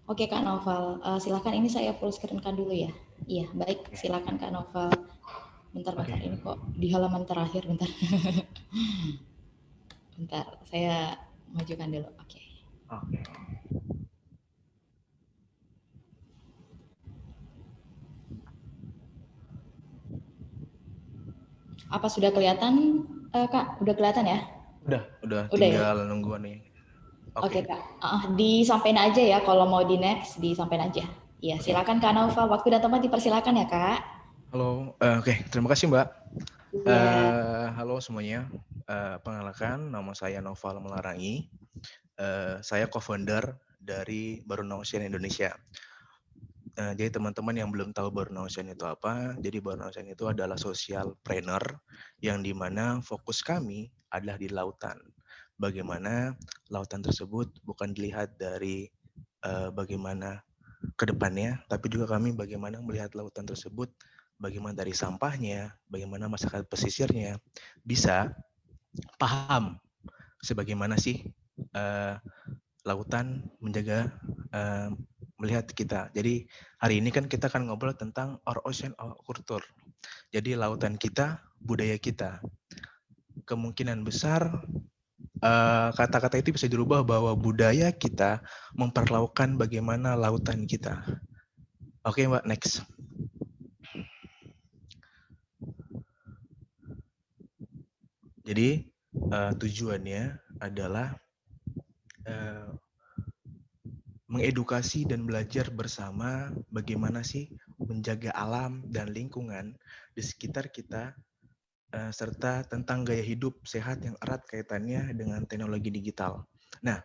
Oke Kak Noval, silakan ini saya full screen-kan dulu ya. Iya, baik, Oke. silakan Kak Noval. Bentar-bentar, Oke. ini kok di halaman terakhir, bentar. Bentar, saya majukan dulu. Oke. Oke. Apa sudah kelihatan, Kak? Udah kelihatan ya? Udah Udah ya? tinggal nungguan nih. Oke. Oke Kak, disampaikan aja ya kalau mau di next, disampaikan aja. Ya, Oke. silakan Kak Noval, waktu dan tempat dipersilakan ya Kak. Halo. Oke, terima kasih Mbak. Iya. Halo semuanya. Perkenalkan, nama saya Noval Melarangi. Saya co-founder dari Baruna Ocean Indonesia. Jadi teman-teman yang belum tahu Baruna Ocean itu apa, jadi Baruna Ocean itu adalah social planner yang dimana fokus kami adalah di lautan. Bagaimana lautan tersebut bukan dilihat dari bagaimana ke depannya, tapi juga kami bagaimana melihat lautan tersebut, bagaimana dari sampahnya, bagaimana masyarakat pesisirnya bisa paham sebagaimana sih uh, lautan menjaga melihat kita. Jadi hari ini kan kita akan ngobrol tentang our ocean, our culture. Jadi lautan kita, budaya kita. Kemungkinan besar kata-kata itu bisa dirubah bahwa budaya kita memperlakukan bagaimana lautan kita. Oke Mbak, next. Jadi tujuannya adalah mengedukasi dan belajar bersama bagaimana sih menjaga alam dan lingkungan di sekitar kita, serta tentang gaya hidup sehat yang erat kaitannya dengan teknologi digital. Nah,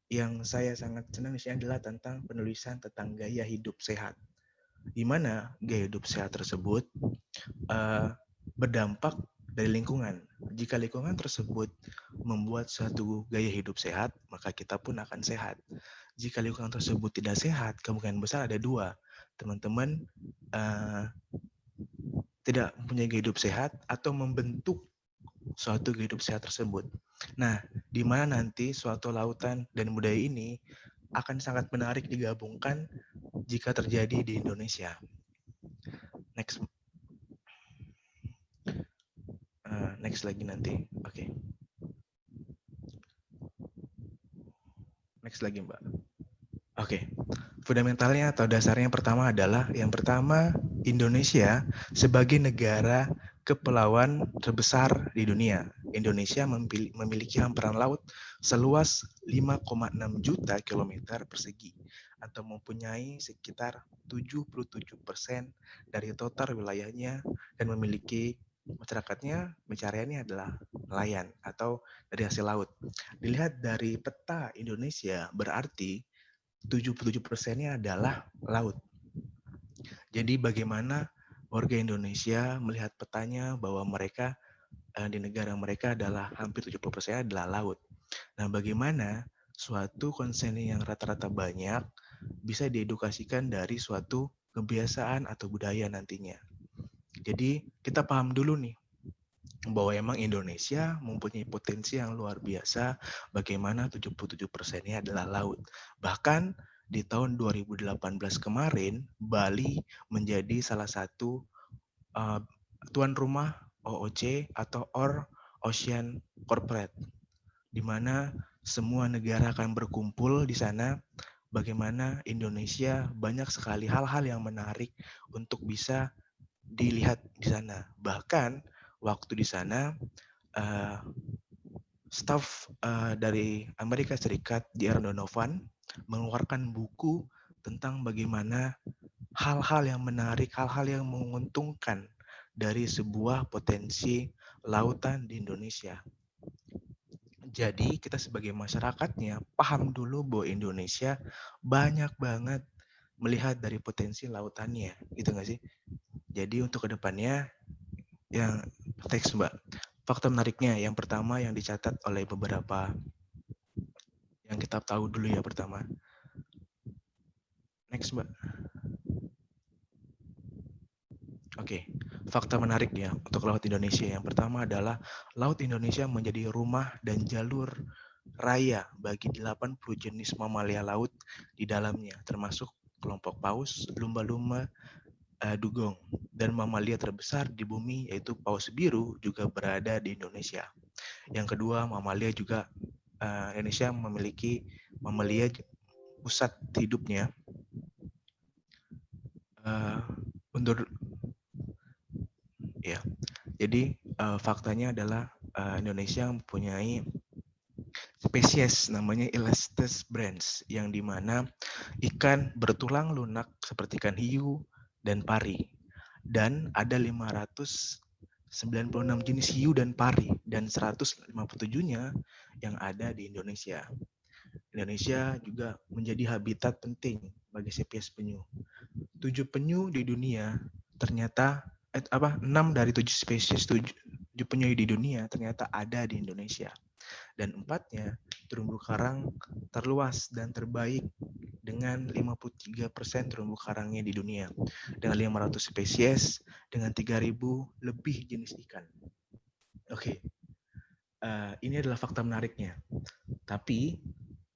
yang saya sangat senang di sini adalah tentang penulisan tentang gaya hidup sehat, di mana gaya hidup sehat tersebut berdampak dari lingkungan. Jika lingkungan tersebut membuat suatu gaya hidup sehat, maka kita pun akan sehat. Jika lingkungan tersebut tidak sehat, kemungkinan besar ada dua. Teman-teman tidak mempunyai gaya hidup sehat atau membentuk suatu gaya hidup sehat tersebut. Nah, di mana nanti suatu lautan dan budaya ini akan sangat menarik digabungkan jika terjadi di Indonesia. Next. Next lagi nanti. Oke. Next lagi, Mbak. Oke. Fundamentalnya atau dasarnya pertama adalah yang pertama Indonesia sebagai negara kepulauan terbesar di dunia. Indonesia memiliki hamparan laut seluas 5,6 juta kilometer persegi atau mempunyai sekitar 77% dari total wilayahnya dan memiliki masyarakatnya pencariannya adalah nelayan atau dari hasil laut. Dilihat dari peta Indonesia berarti 77%-nya adalah laut. Jadi bagaimana warga Indonesia melihat petanya bahwa mereka di negara mereka adalah hampir 70% adalah laut. Nah, bagaimana suatu konsen yang rata-rata banyak bisa diedukasikan dari suatu kebiasaan atau budaya nantinya. Jadi kita paham dulu nih bahwa emang Indonesia mempunyai potensi yang luar biasa bagaimana 77%-nya adalah laut. Bahkan di tahun 2018 kemarin, Bali menjadi salah satu tuan rumah OOC atau Our Ocean Corporate, di mana semua negara akan berkumpul di sana. Bagaimana Indonesia banyak sekali hal-hal yang menarik untuk bisa dilihat di sana. Bahkan waktu di sana staf dari Amerika Serikat J.R. Donovan mengeluarkan buku tentang bagaimana hal-hal yang menarik, hal-hal yang menguntungkan dari sebuah potensi lautan di Indonesia. Jadi kita sebagai masyarakatnya paham dulu bahwa Indonesia banyak banget melihat dari potensi lautannya, gitu nggak sih? Jadi untuk kedepannya yang teks Mbak, fakta menariknya yang pertama yang dicatat oleh beberapa yang kita tahu dulu ya pertama. Next Mbak. Oke, fakta menarik ya untuk Laut Indonesia. Yang pertama adalah Laut Indonesia menjadi rumah dan jalur raya bagi 80 jenis mamalia laut di dalamnya, termasuk kelompok paus, lumba-lumba, dugong, dan mamalia terbesar di bumi yaitu paus biru juga berada di Indonesia. Yang kedua, mamalia juga Indonesia memiliki mamalia pusat hidupnya. Untuk ya, jadi faktanya adalah Indonesia mempunyai spesies namanya Elastes branch, yang dimana ikan bertulang lunak seperti ikan hiu dan pari. Dan ada 596 jenis hiu dan pari, dan 157-nya yang ada di Indonesia. Indonesia juga menjadi habitat penting bagi spesies penyu. 7 penyu di dunia ternyata 6 dari 7 spesies 7 penyu di dunia ternyata ada di Indonesia. Dan 4-nya terumbu karang terluas dan terbaik dengan 53% terumbu karangnya di dunia, dengan 500 spesies, dengan 3.000 lebih jenis ikan. Oke, ini adalah fakta menariknya. Tapi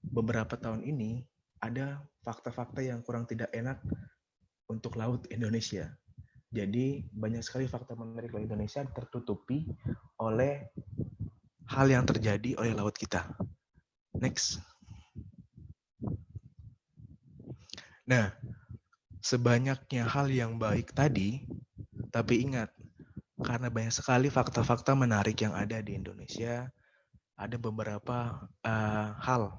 beberapa tahun ini ada fakta-fakta yang kurang tidak enak untuk laut Indonesia. Jadi banyak sekali fakta menarik laut Indonesia tertutupi oleh hal yang terjadi oleh laut kita. Next. Nah, sebanyaknya hal yang baik tadi, tapi ingat, karena banyak sekali fakta-fakta menarik yang ada di Indonesia, ada beberapa hal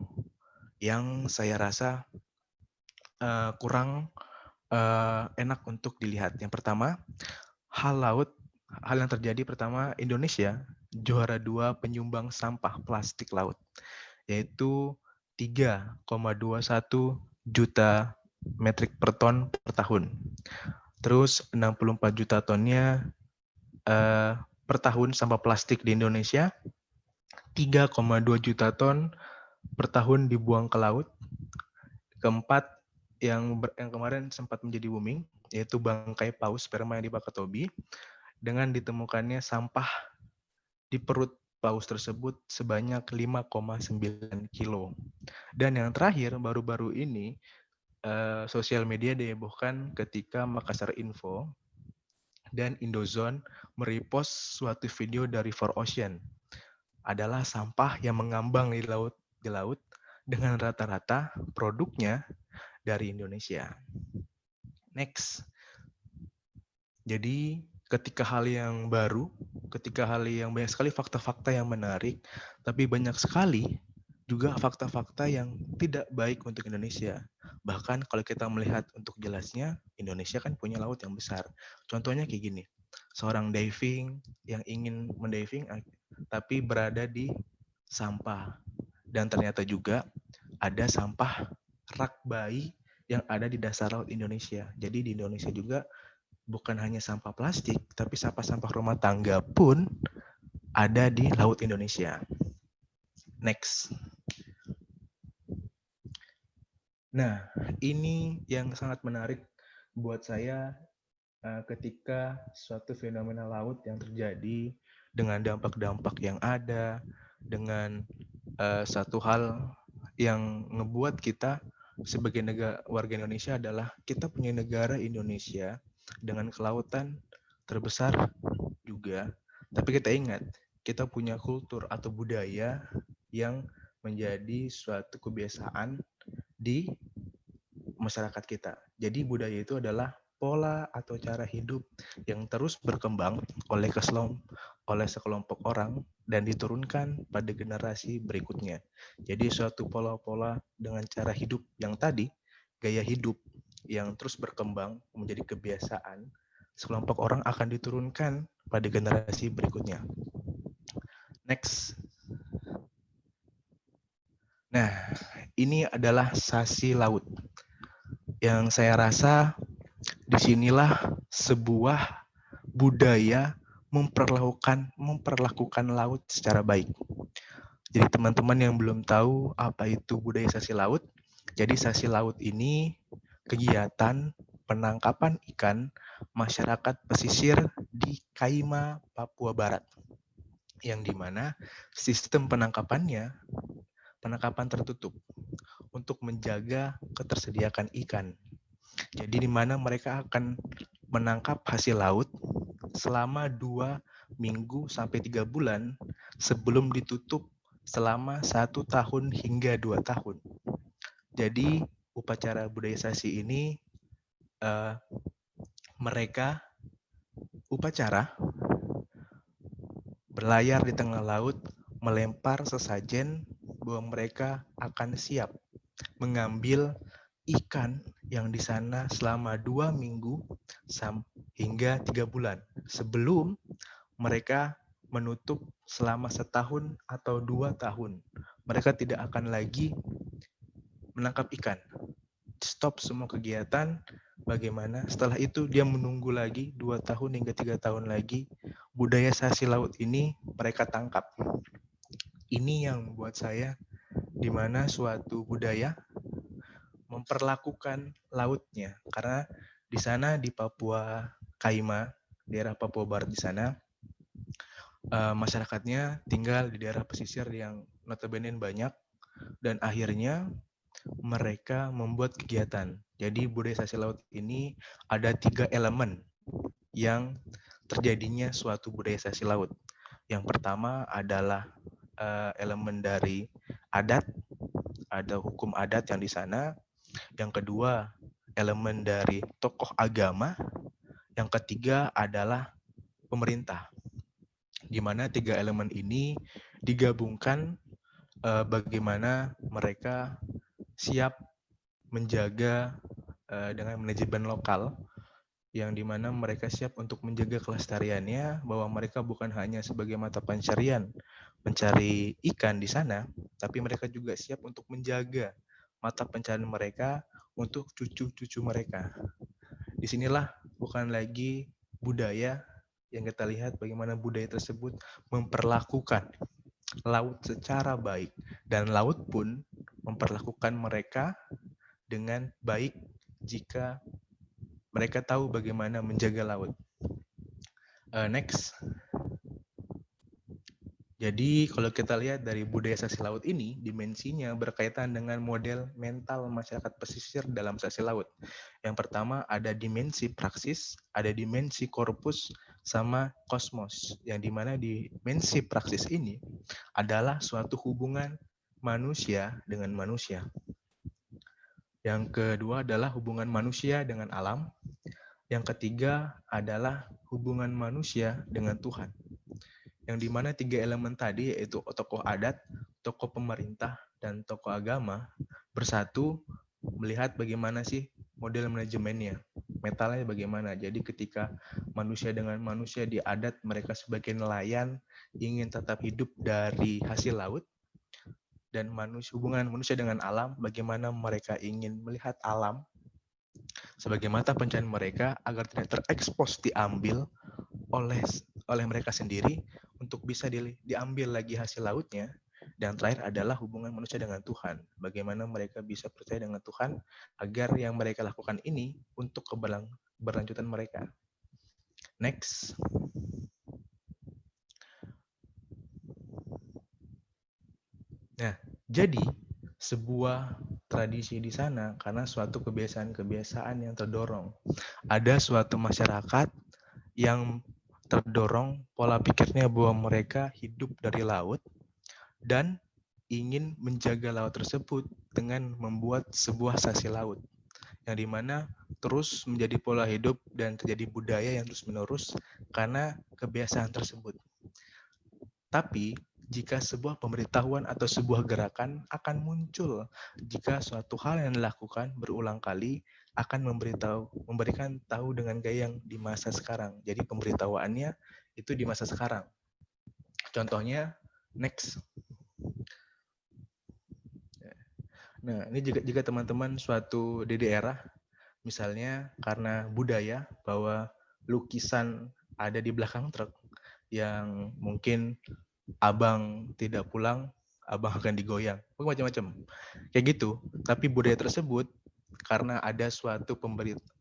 yang saya rasa kurang enak untuk dilihat. Yang pertama, hal yang terjadi pertama, Indonesia juara 2 penyumbang sampah plastik laut, yaitu 3,21 juta metrik per ton per tahun. Terus 64 juta tonnya per tahun sampah plastik di Indonesia, 3,2 juta ton per tahun dibuang ke laut. Keempat, yang kemarin sempat menjadi booming, yaitu bangkai paus sperma yang di Wakatobi, dengan ditemukannya sampah di perut paus tersebut sebanyak 5,9 kilo. Dan yang terakhir, baru-baru ini, sosial media dihebohkan ketika Makassar Info dan Indozone merepost suatu video dari 4Ocean. Adalah sampah yang mengambang di laut dengan rata-rata produknya dari Indonesia. Next. Jadi ketika hal yang baru, ketika hal yang banyak sekali fakta-fakta yang menarik, tapi banyak sekali juga fakta-fakta yang tidak baik untuk Indonesia. Bahkan kalau kita melihat untuk jelasnya, Indonesia kan punya laut yang besar. Contohnya kayak gini, seorang diving yang ingin mendiving tapi berada di sampah. Dan ternyata juga ada sampah rak bayi yang ada di dasar laut Indonesia. Jadi di Indonesia juga bukan hanya sampah plastik, tapi sampah-sampah rumah tangga pun ada di laut Indonesia. Next. Nah, ini yang sangat menarik buat saya ketika suatu fenomena laut yang terjadi dengan dampak-dampak yang ada, dengan satu hal yang ngebuat kita sebagai warga Indonesia adalah kita punya negara Indonesia dengan kelautan terbesar juga, tapi kita ingat, kita punya kultur atau budaya yang menjadi suatu kebiasaan di masyarakat kita. Jadi budaya itu adalah pola atau cara hidup yang terus berkembang oleh sekelompok orang dan diturunkan pada generasi berikutnya. Jadi suatu pola-pola dengan cara hidup yang tadi, gaya hidup yang terus berkembang menjadi kebiasaan, sekelompok orang akan diturunkan pada generasi berikutnya. Next. Nah, ini adalah sasi laut. Yang saya rasa disinilah sebuah budaya memperlakukan laut secara baik. Jadi teman-teman yang belum tahu apa itu budaya sasi laut, jadi sasi laut ini kegiatan penangkapan ikan masyarakat pesisir di Kaima, Papua Barat, yang dimana sistem penangkapannya penangkapan tertutup untuk menjaga ketersediaan ikan. Jadi di mana mereka akan menangkap hasil laut selama 2 minggu sampai 3 bulan sebelum ditutup selama 1 tahun hingga 2 tahun. Jadi upacara budayaisasi ini mereka upacara berlayar di tengah laut, melempar sesajen bahwa mereka akan siap mengambil ikan yang di sana selama 2 minggu hingga 3 bulan sebelum mereka menutup selama 1 tahun atau 2 tahun. Mereka tidak akan lagi menangkap ikan. Stop semua kegiatan. Bagaimana? Setelah itu dia menunggu lagi 2 tahun hingga 3 tahun lagi. Budayaisasi laut ini mereka tangkap. Ini yang membuat saya di mana suatu budaya memperlakukan lautnya. Karena di sana di Papua Kaima, daerah Papua Barat di sana, masyarakatnya tinggal di daerah pesisir yang notabene banyak, dan akhirnya mereka membuat kegiatan. Jadi budayaisasi laut ini ada 3 elemen yang terjadinya suatu budayaisasi laut. Yang pertama adalah elemen dari adat, ada hukum adat yang di sana. Yang kedua, elemen dari tokoh agama. Yang ketiga adalah pemerintah. Di mana 3 elemen ini digabungkan bagaimana mereka siap menjaga dengan manajemen lokal, yang dimana mereka siap untuk menjaga kelestariannya, bahwa mereka bukan hanya sebagai mata pencarian mencari ikan di sana, tapi mereka juga siap untuk menjaga mata pencarian mereka untuk cucu-cucu mereka. Disinilah bukan lagi budaya yang kita lihat bagaimana budaya tersebut memperlakukan laut secara baik, dan laut pun memperlakukan mereka dengan baik jika mereka tahu bagaimana menjaga laut. Next. Jadi kalau kita lihat dari budayaisasi laut ini, dimensinya berkaitan dengan model mental masyarakat pesisir dalam sasi laut. Yang pertama ada dimensi praksis, ada dimensi korpus, sama kosmos. Yang dimana dimensi praksis ini adalah suatu hubungan manusia dengan manusia. Yang kedua adalah hubungan manusia dengan alam. Yang ketiga adalah hubungan manusia dengan Tuhan. Yang dimana 3 elemen tadi, yaitu tokoh adat, tokoh pemerintah, dan tokoh agama, bersatu melihat bagaimana sih model manajemennya, metalnya bagaimana. Jadi ketika manusia dengan manusia di adat, mereka sebagai nelayan ingin tetap hidup dari hasil laut, dan hubungan manusia dengan alam, bagaimana mereka ingin melihat alam sebagai mata pencarian mereka agar tidak terekspos diambil oleh mereka sendiri untuk bisa diambil lagi hasil lautnya. Dan terakhir adalah hubungan manusia dengan Tuhan. Bagaimana mereka bisa percaya dengan Tuhan agar yang mereka lakukan ini untuk keberlanjutan mereka. Next. Nah, jadi sebuah tradisi di sana karena suatu kebiasaan-kebiasaan yang terdorong. Ada suatu masyarakat yang terdorong pola pikirnya bahwa mereka hidup dari laut dan ingin menjaga laut tersebut dengan membuat sebuah sasi laut, yang dimana terus menjadi pola hidup dan terjadi budaya yang terus-menerus karena kebiasaan tersebut. Tapi jika sebuah pemberitahuan atau sebuah gerakan akan muncul jika suatu hal yang dilakukan berulang kali akan memberikan tahu dengan gaya yang di masa sekarang. Jadi pemberitahuannya itu di masa sekarang. Contohnya, next. Nah, ini jika teman-teman suatu di daerah, misalnya karena budaya bahwa lukisan ada di belakang truk yang mungkin abang tidak pulang, abang akan digoyang. Macam-macam. Kayak gitu. Tapi budaya tersebut karena ada suatu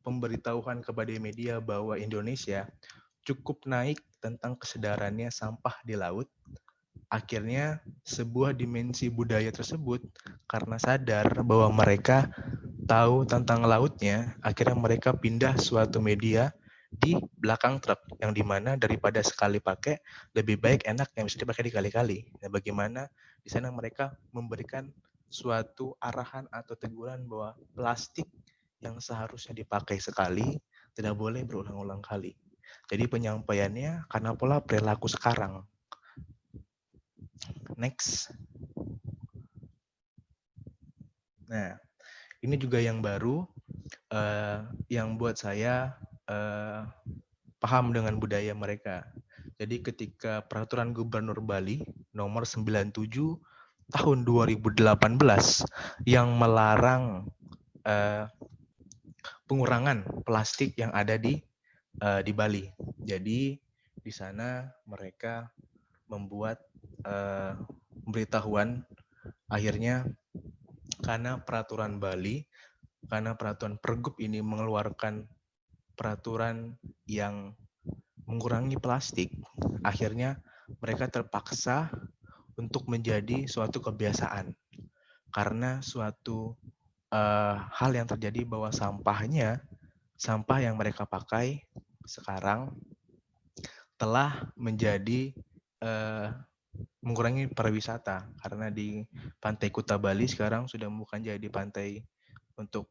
pemberitahuan kepada media bahwa Indonesia cukup naik tentang kesadarannya sampah di laut, Akhirnya sebuah dimensi budaya tersebut karena sadar bahwa mereka tahu tentang lautnya, akhirnya mereka pindah suatu media di belakang truk yang dimana daripada sekali pakai lebih baik enak yang bisa dipakai dikali-kali. Nah, bagaimana di sana mereka memberikan suatu arahan atau teguran bahwa plastik yang seharusnya dipakai sekali tidak boleh berulang-ulang kali. Jadi penyampaiannya karena pola perilaku sekarang. Next. Nah, ini juga yang baru yang buat saya paham dengan budaya mereka. Jadi ketika peraturan Gubernur Bali nomor 97 tahun 2018 yang melarang pengurangan plastik yang ada di Bali. Jadi di sana mereka membuat pemberitahuan akhirnya karena peraturan Bali, karena peraturan Pergub ini mengeluarkan peraturan yang mengurangi plastik, akhirnya mereka terpaksa untuk menjadi suatu kebiasaan. Karena suatu hal yang terjadi bahwa sampah yang mereka pakai sekarang telah menjadi mengurangi pariwisata. Karena di Pantai Kuta Bali sekarang sudah bukan jadi pantai untuk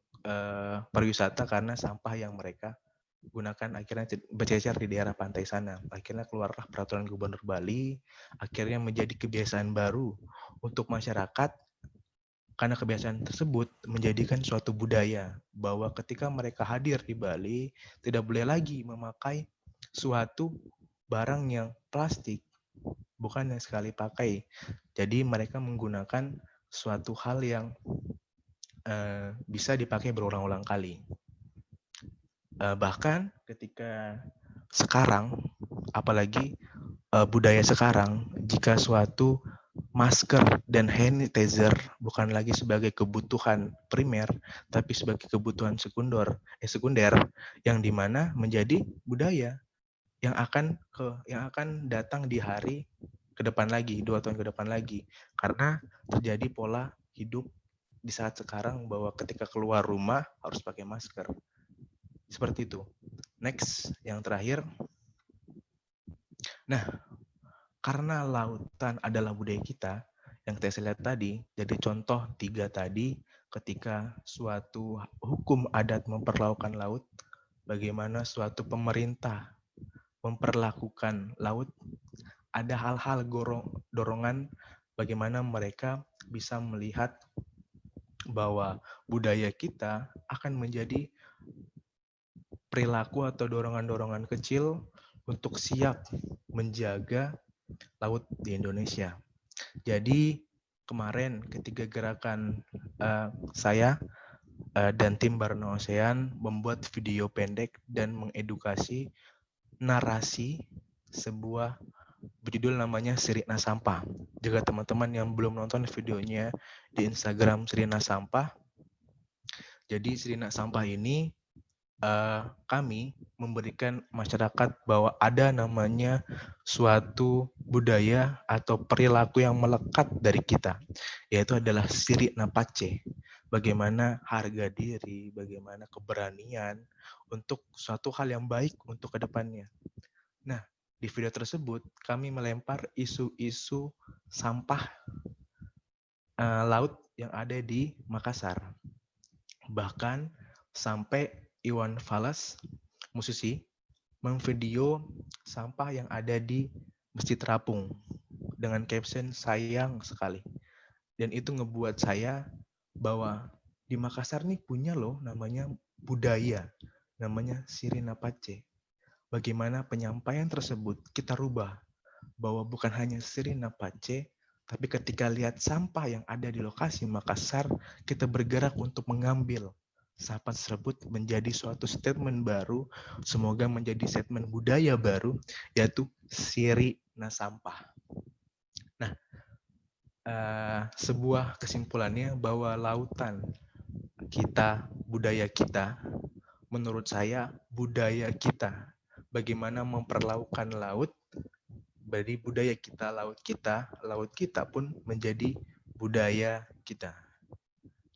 pariwisata karena sampah yang mereka gunakan akhirnya bercecer di daerah pantai sana. Akhirnya keluarlah peraturan Gubernur Bali, akhirnya menjadi kebiasaan baru untuk masyarakat karena kebiasaan tersebut menjadikan suatu budaya bahwa ketika mereka hadir di Bali tidak boleh lagi memakai suatu barang yang plastik, bukan yang sekali pakai. Jadi mereka menggunakan suatu hal yang bisa dipakai berulang-ulang kali. Bahkan ketika sekarang, apalagi budaya sekarang, jika suatu masker dan hand sanitizer bukan lagi sebagai kebutuhan primer, tapi sebagai kebutuhan sekunder yang dimana menjadi budaya yang akan datang di hari ke depan lagi, 2 tahun ke depan lagi, karena terjadi pola hidup di saat sekarang bahwa ketika keluar rumah harus pakai masker. Seperti itu. Next, yang terakhir. Nah, karena lautan adalah budaya kita, yang saya lihat tadi, jadi contoh 3 tadi, ketika suatu hukum adat memperlakukan laut, bagaimana suatu pemerintah memperlakukan laut, ada hal-hal dorongan bagaimana mereka bisa melihat bahwa budaya kita akan menjadi perilaku atau dorongan-dorongan kecil untuk siap menjaga laut di Indonesia. Jadi kemarin ketika gerakan saya dan tim Barna Ocean membuat video pendek dan mengedukasi narasi sebuah berjudul namanya Sirina Sampah. Jika teman-teman yang belum nonton videonya di Instagram Sirina Sampah, jadi Sirina Sampah ini kami memberikan masyarakat bahwa ada namanya suatu budaya atau perilaku yang melekat dari kita, yaitu adalah Siri Napace. Bagaimana harga diri, bagaimana keberanian untuk suatu hal yang baik untuk kedepannya. Nah, di video tersebut kami melempar isu-isu sampah laut yang ada di Makassar. Bahkan sampai Iwan Fals, musisi, memvideo sampah yang ada di Masjid Terapung dengan caption sayang sekali. Dan itu ngebuat saya bahwa di Makassar nih punya loh namanya budaya, namanya Siri Napace. Bagaimana penyampaian tersebut kita rubah, bahwa bukan hanya Siri Napace, tapi ketika lihat sampah yang ada di lokasi Makassar, kita bergerak untuk mengambil sampah tersebut menjadi suatu statement baru, semoga menjadi statement budaya baru, yaitu Siri na Sampah. Nah, sebuah kesimpulannya bahwa lautan kita, budaya kita, menurut saya budaya kita, bagaimana memperlakukan laut, Berarti budaya kita, laut kita pun menjadi budaya kita.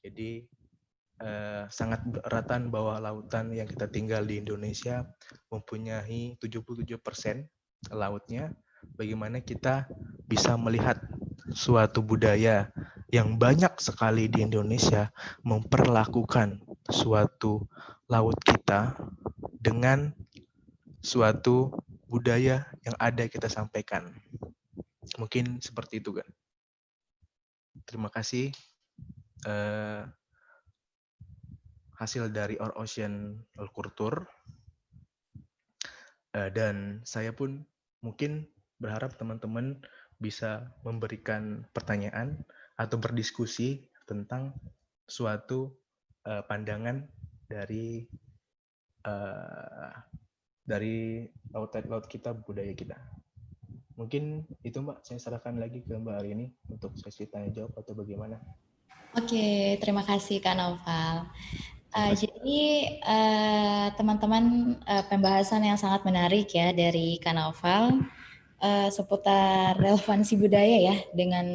Jadi sangat beratan bahwa lautan yang kita tinggal di Indonesia mempunyai 77% lautnya. Bagaimana kita bisa melihat suatu budaya yang banyak sekali di Indonesia memperlakukan suatu laut kita dengan suatu budaya yang ada kita sampaikan. Mungkin seperti itu kan. Terima kasih. Hasil dari Our Ocean Kultur. Dan saya pun mungkin berharap teman-teman bisa memberikan pertanyaan atau berdiskusi tentang suatu pandangan dari laut kita, budaya kita. Mungkin itu Mbak, saya serahkan lagi ke Mbak Arini untuk sesi tanya jawab atau bagaimana. Oke, terima kasih Kak Naufal. Jadi teman-teman, pembahasan yang sangat menarik ya dari Kak Naufal seputar relevansi budaya ya dengan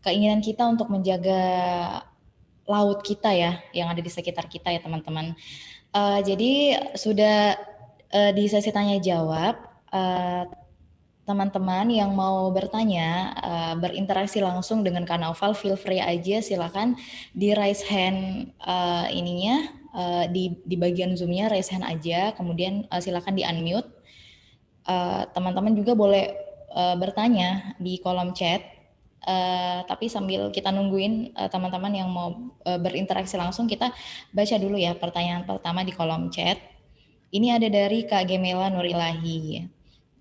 keinginan kita untuk menjaga laut kita ya yang ada di sekitar kita ya teman-teman. Jadi sudah di sesi tanya jawab, teman-teman yang mau bertanya, berinteraksi langsung dengan Kak Naufal, feel free aja, silakan di raise hand ininya, di bagian Zoom-nya raise hand aja, kemudian silakan di unmute. Teman-teman juga boleh bertanya di kolom chat, tapi sambil kita nungguin teman-teman yang mau berinteraksi langsung, kita baca dulu ya pertanyaan pertama di kolom chat. Ini ada dari Kak Gemela Nurilahi.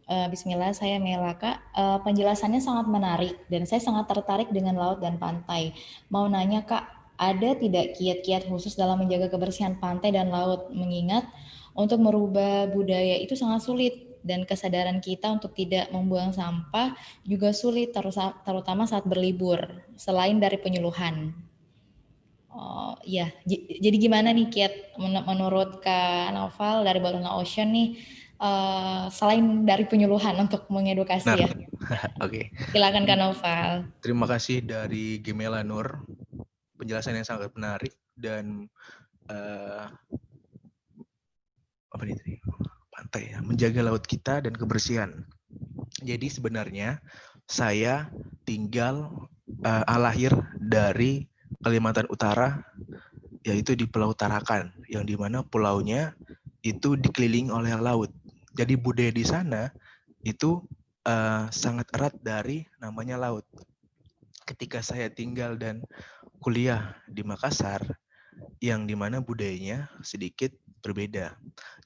Bismillah, saya Mela Kak. Penjelasannya sangat menarik dan saya sangat tertarik dengan laut dan pantai. Mau nanya Kak, ada tidak kiat-kiat khusus dalam menjaga kebersihan pantai dan laut? Mengingat untuk merubah budaya itu sangat sulit dan kesadaran kita untuk tidak membuang sampah juga sulit, terutama saat berlibur, selain dari penyuluhan. Ya, jadi gimana nih kiat menurut Kak Naufal dari Balona Ocean nih, selain dari penyuluhan untuk mengedukasi ya? Oke. Silakan Kak Naufal. Terima kasih dari Gemela Nur, penjelasan yang sangat menarik dan pantai ya, menjaga laut kita dan kebersihan. Jadi sebenarnya saya tinggal lahir dari Kalimantan Utara, yaitu di Pulau Tarakan, yang dimana pulaunya itu dikelilingi oleh laut. Jadi budaya di sana itu sangat erat dari namanya laut. Ketika saya tinggal dan kuliah di Makassar, yang dimana budayanya sedikit berbeda.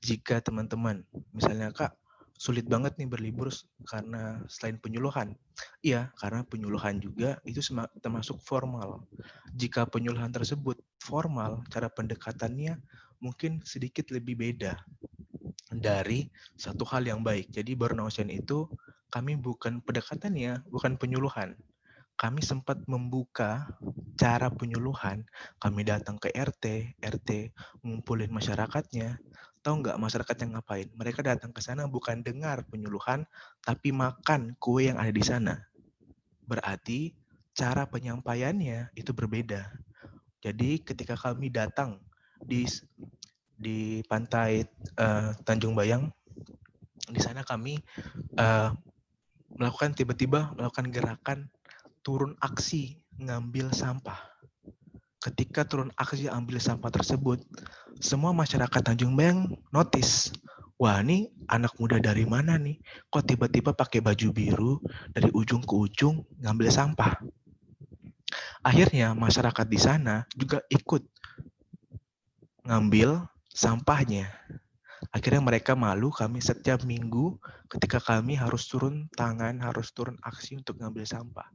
Jika teman-teman, misalnya Kak, sulit banget nih berlibur karena selain penyuluhan. Iya, karena penyuluhan juga itu termasuk formal. Jika penyuluhan tersebut formal, cara pendekatannya mungkin sedikit lebih beda dari satu hal yang baik. Jadi Balona Ocean itu kami bukan pendekatannya, bukan penyuluhan. Kami sempat membuka cara penyuluhan. Kami datang ke RT, ngumpulin masyarakatnya. Tahu nggak masyarakat yang ngapain? Mereka datang ke sana bukan dengar penyuluhan, tapi makan kue yang ada di sana. Berarti cara penyampaiannya itu berbeda. Jadi ketika kami datang di pantai Tanjung Bayang, di sana kami tiba-tiba melakukan gerakan turun aksi ngambil sampah. Ketika turun aksi ambil sampah tersebut, semua masyarakat Tanjung Bayang notice, wah ini anak muda dari mana nih? Kok tiba-tiba pakai baju biru dari ujung ke ujung ngambil sampah? Akhirnya masyarakat di sana juga ikut ngambil sampahnya. Akhirnya mereka malu, kami setiap minggu ketika kami harus turun tangan, harus turun aksi untuk ngambil sampah.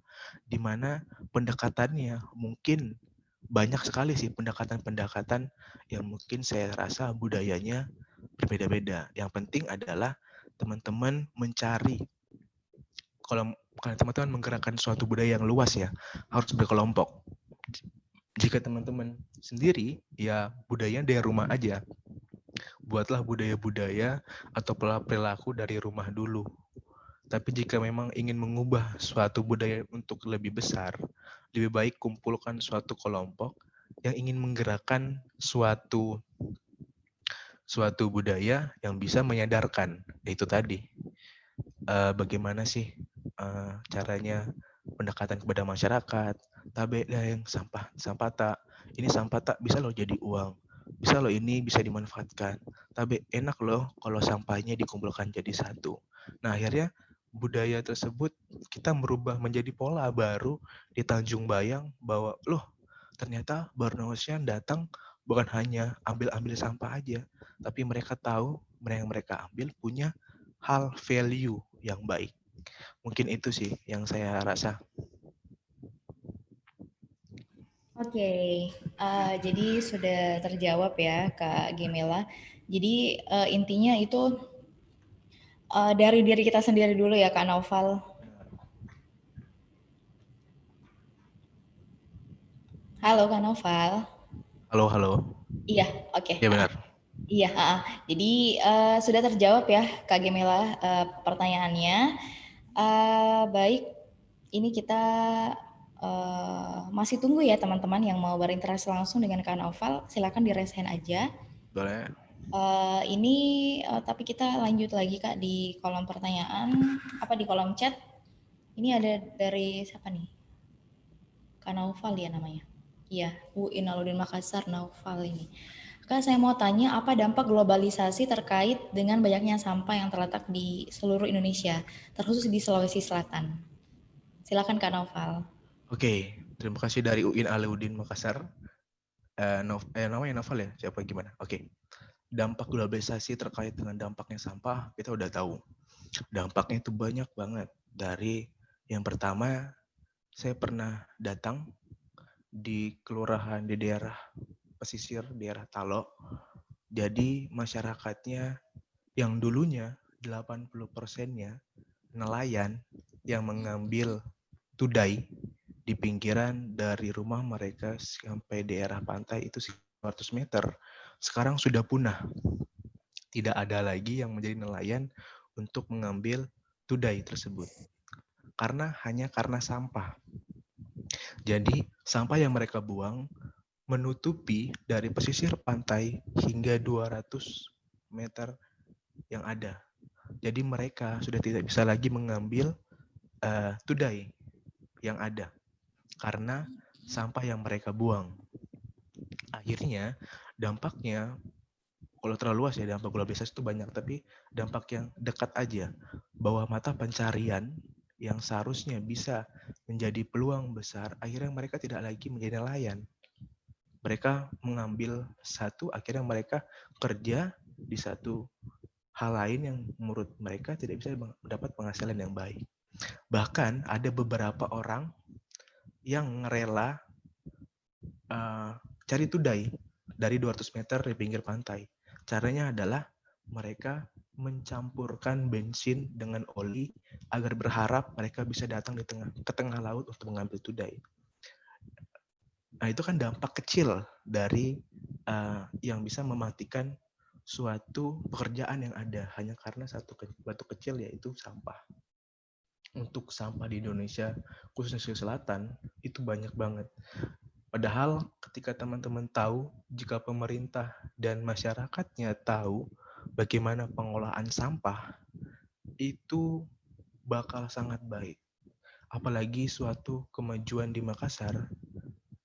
Di mana pendekatannya mungkin banyak sekali sih pendekatan-pendekatan yang mungkin saya rasa budayanya berbeda-beda. Yang penting adalah teman-teman mencari, kalau teman-teman menggerakkan suatu budaya yang luas ya, harus berkelompok. Jika teman-teman sendiri, ya budayanya dari rumah aja. Buatlah budaya-budaya atau perilaku dari rumah dulu. Tapi jika memang ingin mengubah suatu budaya untuk lebih besar, lebih baik kumpulkan suatu kelompok yang ingin menggerakkan suatu budaya yang bisa menyadarkan. Itu tadi, bagaimana sih caranya pendekatan kepada masyarakat, tabe yang sampah, sampah tak, ini sampah tak bisa loh jadi uang, bisa loh ini bisa dimanfaatkan, tabe enak loh kalau sampahnya dikumpulkan jadi satu. Nah akhirnya budaya tersebut kita merubah menjadi pola baru di Tanjung Bayang bahwa loh ternyata Borneo-sian datang bukan hanya ambil-ambil sampah aja, tapi mereka tahu yang mereka ambil punya hal value yang baik. Mungkin itu sih yang saya rasa. Oke, jadi sudah terjawab ya Kak Gemela. Jadi intinya itu dari diri kita sendiri dulu ya Kak Naufal. Halo Kak Naufal. Halo, halo. Iya, oke. Ya benar. Iya, jadi sudah terjawab ya Kak Gemela pertanyaannya. Baik, ini kita masih tunggu ya teman-teman yang mau berinteraksi langsung dengan Kak Naufal. Silakan di raise hand aja. Boleh. Ini tapi kita lanjut lagi Kak di kolom pertanyaan, apa di kolom chat. Ini ada dari siapa nih? Kak Naufal ya namanya. Iya, UIN Alauddin Makassar Naufal ini. Kak, saya mau tanya apa dampak globalisasi terkait dengan banyaknya sampah yang terletak di seluruh Indonesia, terkhusus di Sulawesi Selatan. Silakan Kak Naufal. Oke, terima kasih dari UIN Alauddin Makassar. Namanya Novel ya? Siapa gimana? Oke. Dampak globalisasi terkait dengan dampaknya sampah, kita udah tahu. Dampaknya itu banyak banget. Dari yang pertama, saya pernah datang di kelurahan di daerah pesisir, daerah Talo. Jadi masyarakatnya yang dulunya 80%-nya nelayan yang mengambil tudai di pinggiran dari rumah mereka sampai daerah pantai itu 100 meter, sekarang sudah punah. Tidak ada lagi yang menjadi nelayan untuk mengambil tudai tersebut. Hanya karena sampah. Jadi, sampah yang mereka buang menutupi dari pesisir pantai hingga 200 meter yang ada. Jadi mereka sudah tidak bisa lagi mengambil tudai yang ada karena sampah yang mereka buang. Akhirnya dampaknya, kalau terlalu luas ya dampak globalisasi itu banyak, tapi dampak yang dekat aja bahwa mata pencarian yang seharusnya bisa menjadi peluang besar, akhirnya mereka tidak lagi menjadi nelayan. Mereka mengambil satu, akhirnya mereka kerja di satu hal lain yang menurut mereka tidak bisa mendapat penghasilan yang baik. Bahkan ada beberapa orang yang rela cari tudai dari 200 meter di pinggir pantai. Caranya adalah mereka mencampurkan bensin dengan oli agar berharap mereka bisa datang ke tengah laut untuk mengambil tudai. Nah, itu kan dampak kecil dari yang bisa mematikan suatu pekerjaan yang ada hanya karena satu batu kecil, yaitu sampah. Untuk sampah di Indonesia, khususnya Sulawesi Selatan, itu banyak banget. Padahal ketika teman-teman tahu, jika pemerintah dan masyarakatnya tahu bagaimana pengolahan sampah, itu bakal sangat baik. Apalagi suatu kemajuan di Makassar,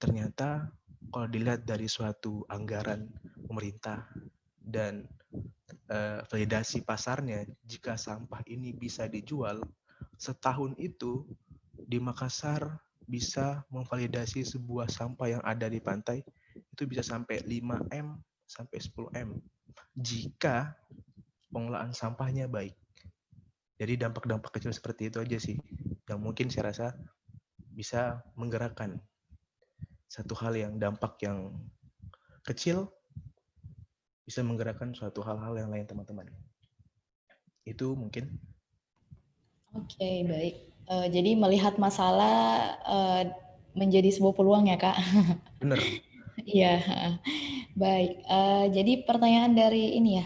ternyata kalau dilihat dari suatu anggaran pemerintah dan validasi pasarnya, jika sampah ini bisa dijual, setahun itu di Makassar bisa memvalidasi sebuah sampah yang ada di pantai itu bisa sampai 5M sampai 10M jika pengolahan sampahnya baik. Jadi dampak-dampak kecil seperti itu aja sih yang mungkin saya rasa bisa menggerakkan satu hal yang dampak yang kecil bisa menggerakkan suatu hal-hal yang lain, teman-teman. Itu mungkin. Oke, baik. Jadi melihat masalah menjadi sebuah peluang ya, Kak. Bener. Iya, baik. Jadi pertanyaan dari ini ya,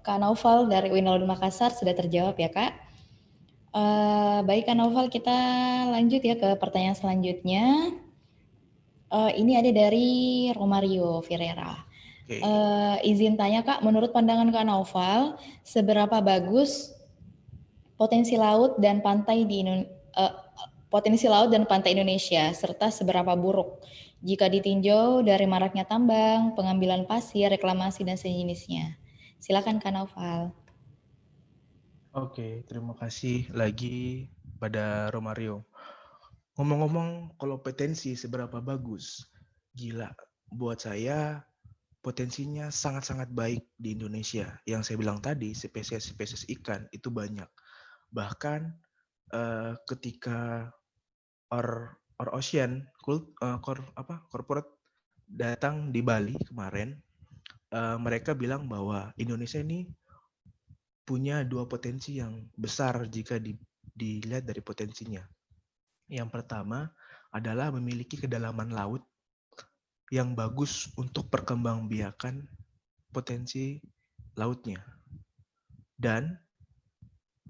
Kak Naufal dari UIN Alauddin Makassar sudah terjawab ya, Kak. Baik Kak Novel, kita lanjut ya ke pertanyaan selanjutnya. Ini ada dari Romario Ferreira. Oke. Izin tanya Kak, menurut pandangan Kak Novel, seberapa bagus potensi laut dan pantai eh, potensi laut dan pantai Indonesia, serta seberapa buruk jika ditinjau dari maraknya tambang, pengambilan pasir, reklamasi dan sejenisnya. Silakan Kak Novel. Oke, terima kasih lagi pada Romario. Ngomong-ngomong kompetensi seberapa bagus, gila. Buat saya potensinya sangat-sangat baik di Indonesia. Yang saya bilang tadi, spesies-spesies ikan itu banyak. Bahkan ketika Or Ocean corporate datang di Bali kemarin, mereka bilang bahwa Indonesia ini punya dua potensi yang besar jika dilihat dari potensinya. Yang pertama adalah memiliki kedalaman laut yang bagus untuk perkembangbiakan potensi lautnya. Dan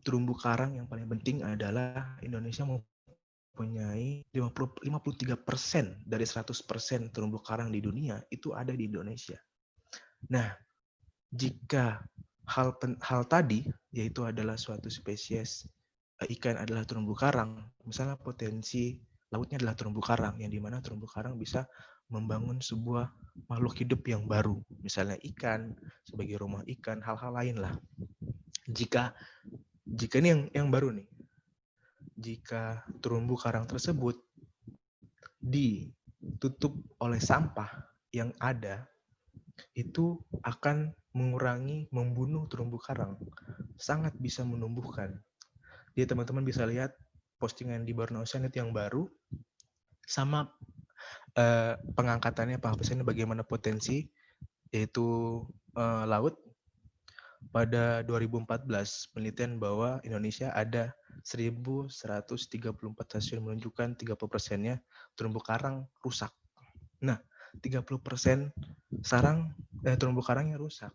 terumbu karang yang paling penting adalah Indonesia mempunyai 53% dari 100% terumbu karang di dunia itu ada di Indonesia. Nah, jika hal tadi, yaitu adalah suatu spesies ikan adalah terumbu karang, misalnya potensi lautnya adalah terumbu karang, yang dimana terumbu karang bisa membangun sebuah makhluk hidup yang baru, misalnya ikan sebagai rumah ikan, hal-hal lain lah. Jika ini yang baru nih, jika terumbu karang tersebut ditutup oleh sampah yang ada, itu akan mengurangi, membunuh terumbu karang, sangat bisa menumbuhkan. Jadi teman-teman bisa lihat postingan di Borneo Oceanit yang baru, sama pengangkatannya penghapusannya bagaimana potensi, yaitu laut. Pada 2014, penelitian bahwa Indonesia ada 1.134 stasiun menunjukkan 30%-nya terumbu karang rusak. Nah, 30% terumbu karangnya rusak.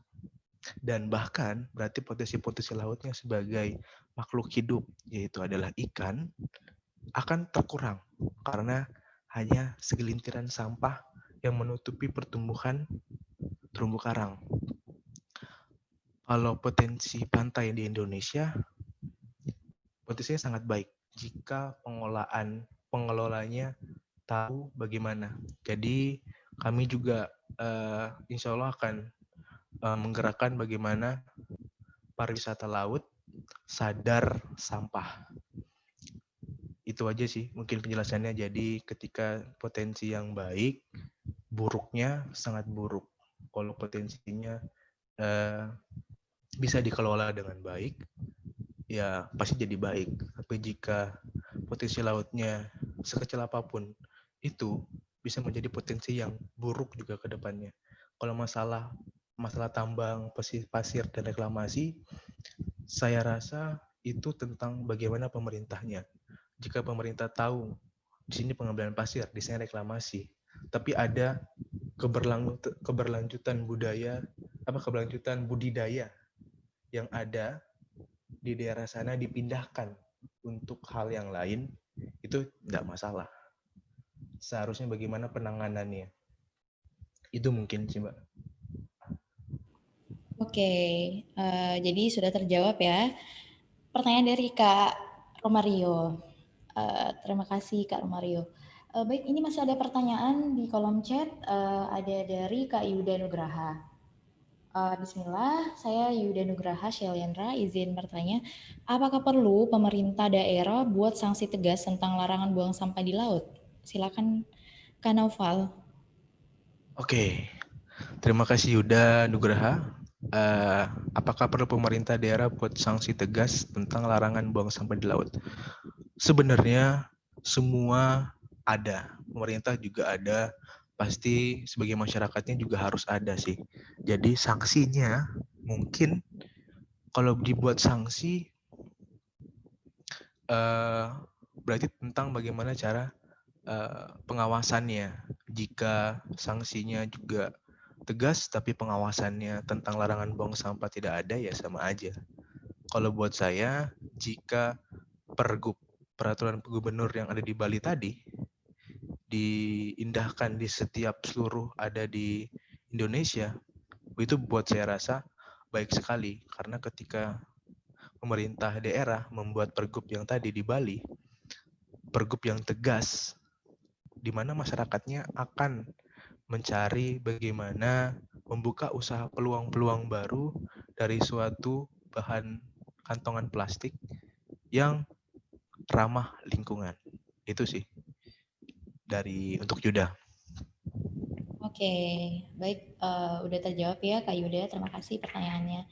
Dan bahkan berarti potensi-potensi lautnya sebagai makhluk hidup, yaitu adalah ikan, akan terkurang karena hanya segelintiran sampah yang menutupi pertumbuhan terumbu karang. Kalau potensi pantai di Indonesia, potensinya sangat baik jika pengelolanya tahu bagaimana. Jadi kami juga insya Allah akan menggerakkan bagaimana pariwisata laut sadar sampah. Itu aja sih mungkin penjelasannya. Jadi ketika potensi yang baik, buruknya sangat buruk. Kalau potensinya bisa dikelola dengan baik, ya pasti jadi baik. Tapi jika potensi lautnya sekecil apapun, itu bisa menjadi potensi yang buruk juga ke depannya. Kalau masalah tambang, pasir, dan reklamasi, saya rasa itu tentang bagaimana pemerintahnya. Jika pemerintah tahu di sini pengambilan pasir, di sini reklamasi, tapi ada keberlanjutan budidaya yang ada di daerah sana dipindahkan untuk hal yang lain, itu tidak masalah. Seharusnya bagaimana penanganannya. Itu mungkin sih, Mbak. Oke, jadi sudah terjawab ya. Pertanyaan dari Kak Romario. Terima kasih Kak Romario. Baik, ini masih ada pertanyaan di kolom chat. Ada dari Kak Yuda Nugraha. Bismillah, saya Yuda Nugraha Shelendra, izin bertanya, apakah perlu pemerintah daerah buat sanksi tegas tentang larangan buang sampah di laut? Silakan Kak Naufal. Oke, terima kasih Yuda Nugraha. Apakah perlu pemerintah daerah buat sanksi tegas tentang larangan buang sampah di laut? Sebenarnya semua ada, pemerintah juga ada, pasti sebagai masyarakatnya juga harus ada sih. Jadi sanksinya mungkin kalau dibuat sanksi berarti tentang bagaimana cara pengawasannya. Jika sanksinya juga tegas tapi pengawasannya tentang larangan buang sampah tidak ada, ya sama aja. Kalau buat saya, jika peraturan gubernur yang ada di Bali tadi diindahkan di setiap seluruh ada di Indonesia, itu buat saya rasa baik sekali karena ketika pemerintah daerah membuat pergub yang tadi di Bali, pergub yang tegas di mana masyarakatnya akan mencari bagaimana membuka usaha peluang-peluang baru dari suatu bahan kantongan plastik yang ramah lingkungan. Itu sih dari untuk Yuda. Oke, baik, udah terjawab ya Kak Yuda, terima kasih pertanyaannya.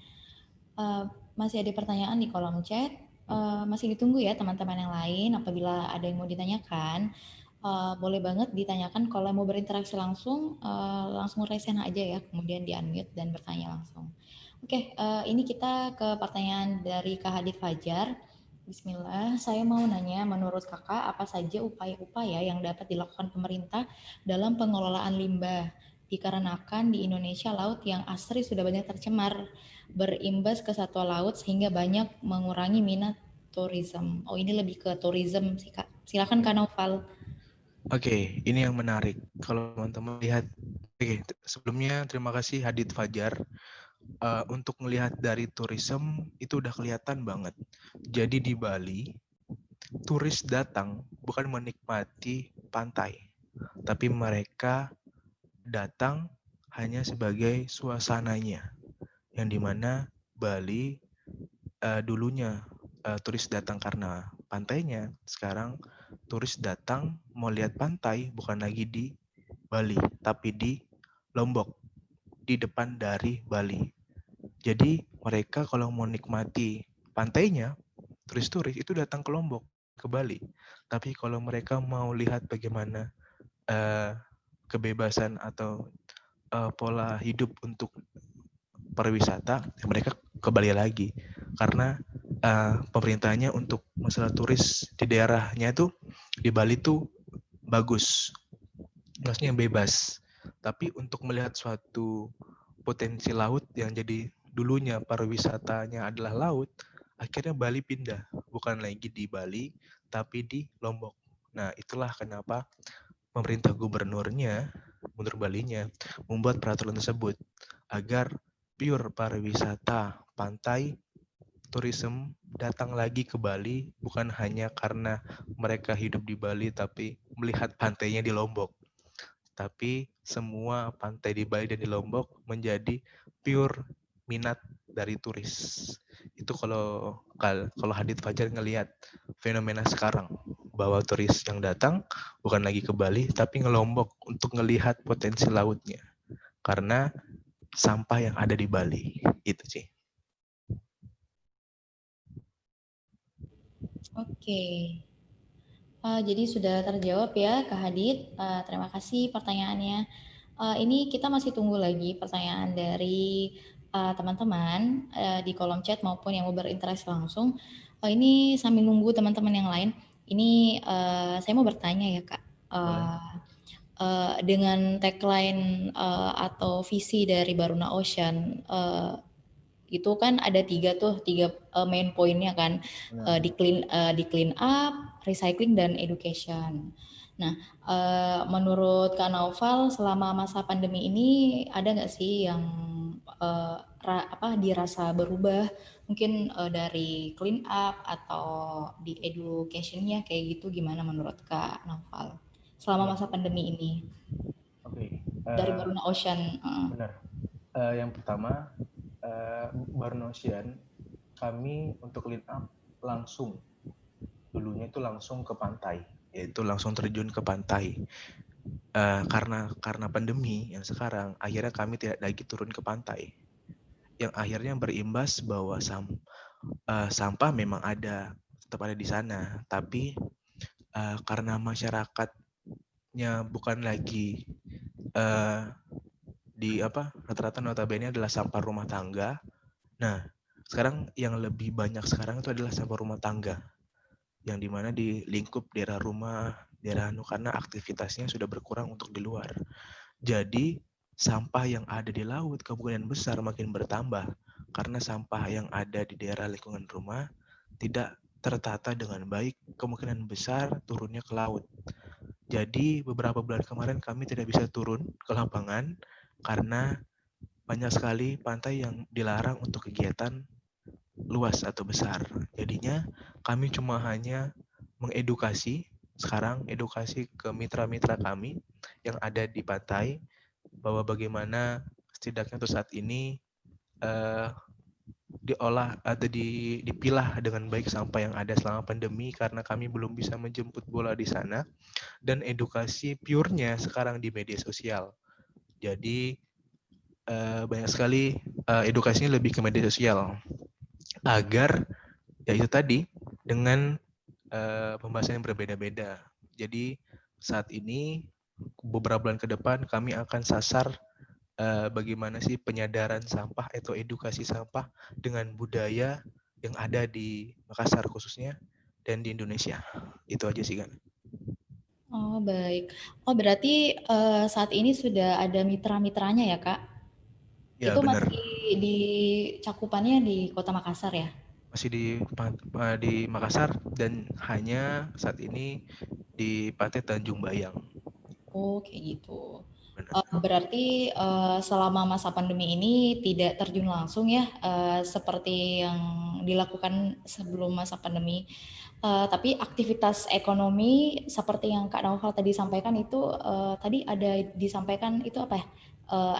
Masih ada pertanyaan di kolom chat, masih ditunggu ya teman-teman yang lain. Apabila ada yang mau ditanyakan, boleh banget ditanyakan. Kalau mau berinteraksi langsung, langsung raise hand aja ya, kemudian di unmute dan bertanya langsung. Oke, ini kita ke pertanyaan dari Kak Hadid Fajar. Bismillah, saya mau nanya, menurut kakak apa saja upaya-upaya yang dapat dilakukan pemerintah dalam pengelolaan limbah? Dikarenakan di Indonesia laut yang asri sudah banyak tercemar, berimbas ke satwa laut sehingga banyak mengurangi minat tourism. Oh, ini lebih ke tourism sih Kak. Silakan Kak Naufal. Oke, ini yang menarik. Kalau teman-teman lihat, sebelumnya terima kasih Hadid Fajar. Untuk melihat dari tourism itu udah kelihatan banget. Jadi di Bali, turis datang bukan menikmati pantai, tapi mereka datang hanya sebagai suasananya, yang dimana Bali dulunya turis datang karena pantainya, sekarang turis datang mau lihat pantai bukan lagi di Bali, tapi di Lombok, di depan dari Bali. Jadi mereka kalau mau nikmati pantainya, turis-turis itu datang ke Lombok, ke Bali. Tapi kalau mereka mau lihat bagaimana kebebasan atau pola hidup untuk pariwisata, mereka ke Bali lagi. Karena pemerintahnya untuk masalah turis di daerahnya itu di Bali tuh bagus, maksudnya bebas. Tapi untuk melihat suatu potensi laut yang jadi dulunya pariwisatanya adalah laut, akhirnya Bali pindah, bukan lagi di Bali, tapi di Lombok. Nah, itulah kenapa pemerintah gubernurnya, gubernur Balinya, membuat peraturan tersebut agar pure pariwisata pantai tourism datang lagi ke Bali bukan hanya karena mereka hidup di Bali tapi melihat pantainya di Lombok. Tapi semua pantai di Bali dan di Lombok menjadi pure minat dari turis. Itu kalau Hadid Fajar ngelihat fenomena sekarang bahwa turis yang datang bukan lagi ke Bali tapi ke Lombok untuk ngelihat potensi lautnya karena sampah yang ada di Bali. Itu sih. Oke. Jadi sudah terjawab ya Kak Hadid. Terima kasih pertanyaannya. Ini kita masih tunggu lagi pertanyaan dari teman-teman di kolom chat maupun yang mau berinteraksi langsung. Ini sambil nunggu teman-teman yang lain. Ini saya mau bertanya ya Kak. Boleh. Dengan tagline atau visi dari Baruna Ocean, itu kan ada tiga main poinnya kan, di clean up, recycling dan education. Nah, menurut Kak Naufal selama masa pandemi ini ada nggak sih yang dirasa berubah mungkin dari clean up atau di educationnya kayak gitu, gimana menurut Kak Naufal selama masa pandemi ini Oke. dari Baruna Ocean? Benar. Yang pertama, Baruna Ocean, kami untuk clean up langsung. Dulunya itu langsung ke pantai, yaitu langsung terjun ke pantai. Karena pandemi yang sekarang, akhirnya kami tidak lagi turun ke pantai. Yang akhirnya berimbas bahwa sampah memang tetap ada di sana, tapi karena masyarakatnya bukan lagi rata-rata notabene adalah sampah rumah tangga. Nah, sekarang yang lebih banyak sekarang itu adalah sampah rumah tangga, yang dimana di lingkup daerah rumah, karena aktivitasnya sudah berkurang untuk di luar. Jadi sampah yang ada di laut kemungkinan besar makin bertambah karena sampah yang ada di daerah lingkungan rumah tidak tertata dengan baik, kemungkinan besar turunnya ke laut. Jadi beberapa bulan kemarin kami tidak bisa turun ke lapangan karena banyak sekali pantai yang dilarang untuk kegiatan luas atau besar. Jadinya kami cuma hanya mengedukasi, sekarang edukasi ke mitra-mitra kami yang ada di pantai bahwa bagaimana setidaknya untuk saat ini eh, diolah atau dipilah dengan baik sampah yang ada selama pandemi karena kami belum bisa menjemput bola di sana, dan edukasi pure-nya sekarang di media sosial. Jadi banyak sekali edukasinya lebih ke media sosial agar ya itu tadi dengan pembahasan yang berbeda-beda. Jadi saat ini beberapa bulan ke depan kami akan sasar bagaimana sih penyadaran sampah atau edukasi sampah dengan budaya yang ada di Makassar khususnya dan di Indonesia. Itu aja sih kan. Oh, baik. Oh, berarti saat ini sudah ada mitra-mitranya ya, Kak? Ya Itu benar. masih di cakupannya di Kota Makassar ya? Masih di Makassar dan hanya saat ini di Pantai Tanjung Bayang. Oh, kayak gitu. Benar. Berarti selama masa pandemi ini tidak terjun langsung ya, seperti yang dilakukan sebelum masa pandemi. Tapi aktivitas ekonomi seperti yang Kak Naufal tadi sampaikan itu tadi ada disampaikan itu apa ya?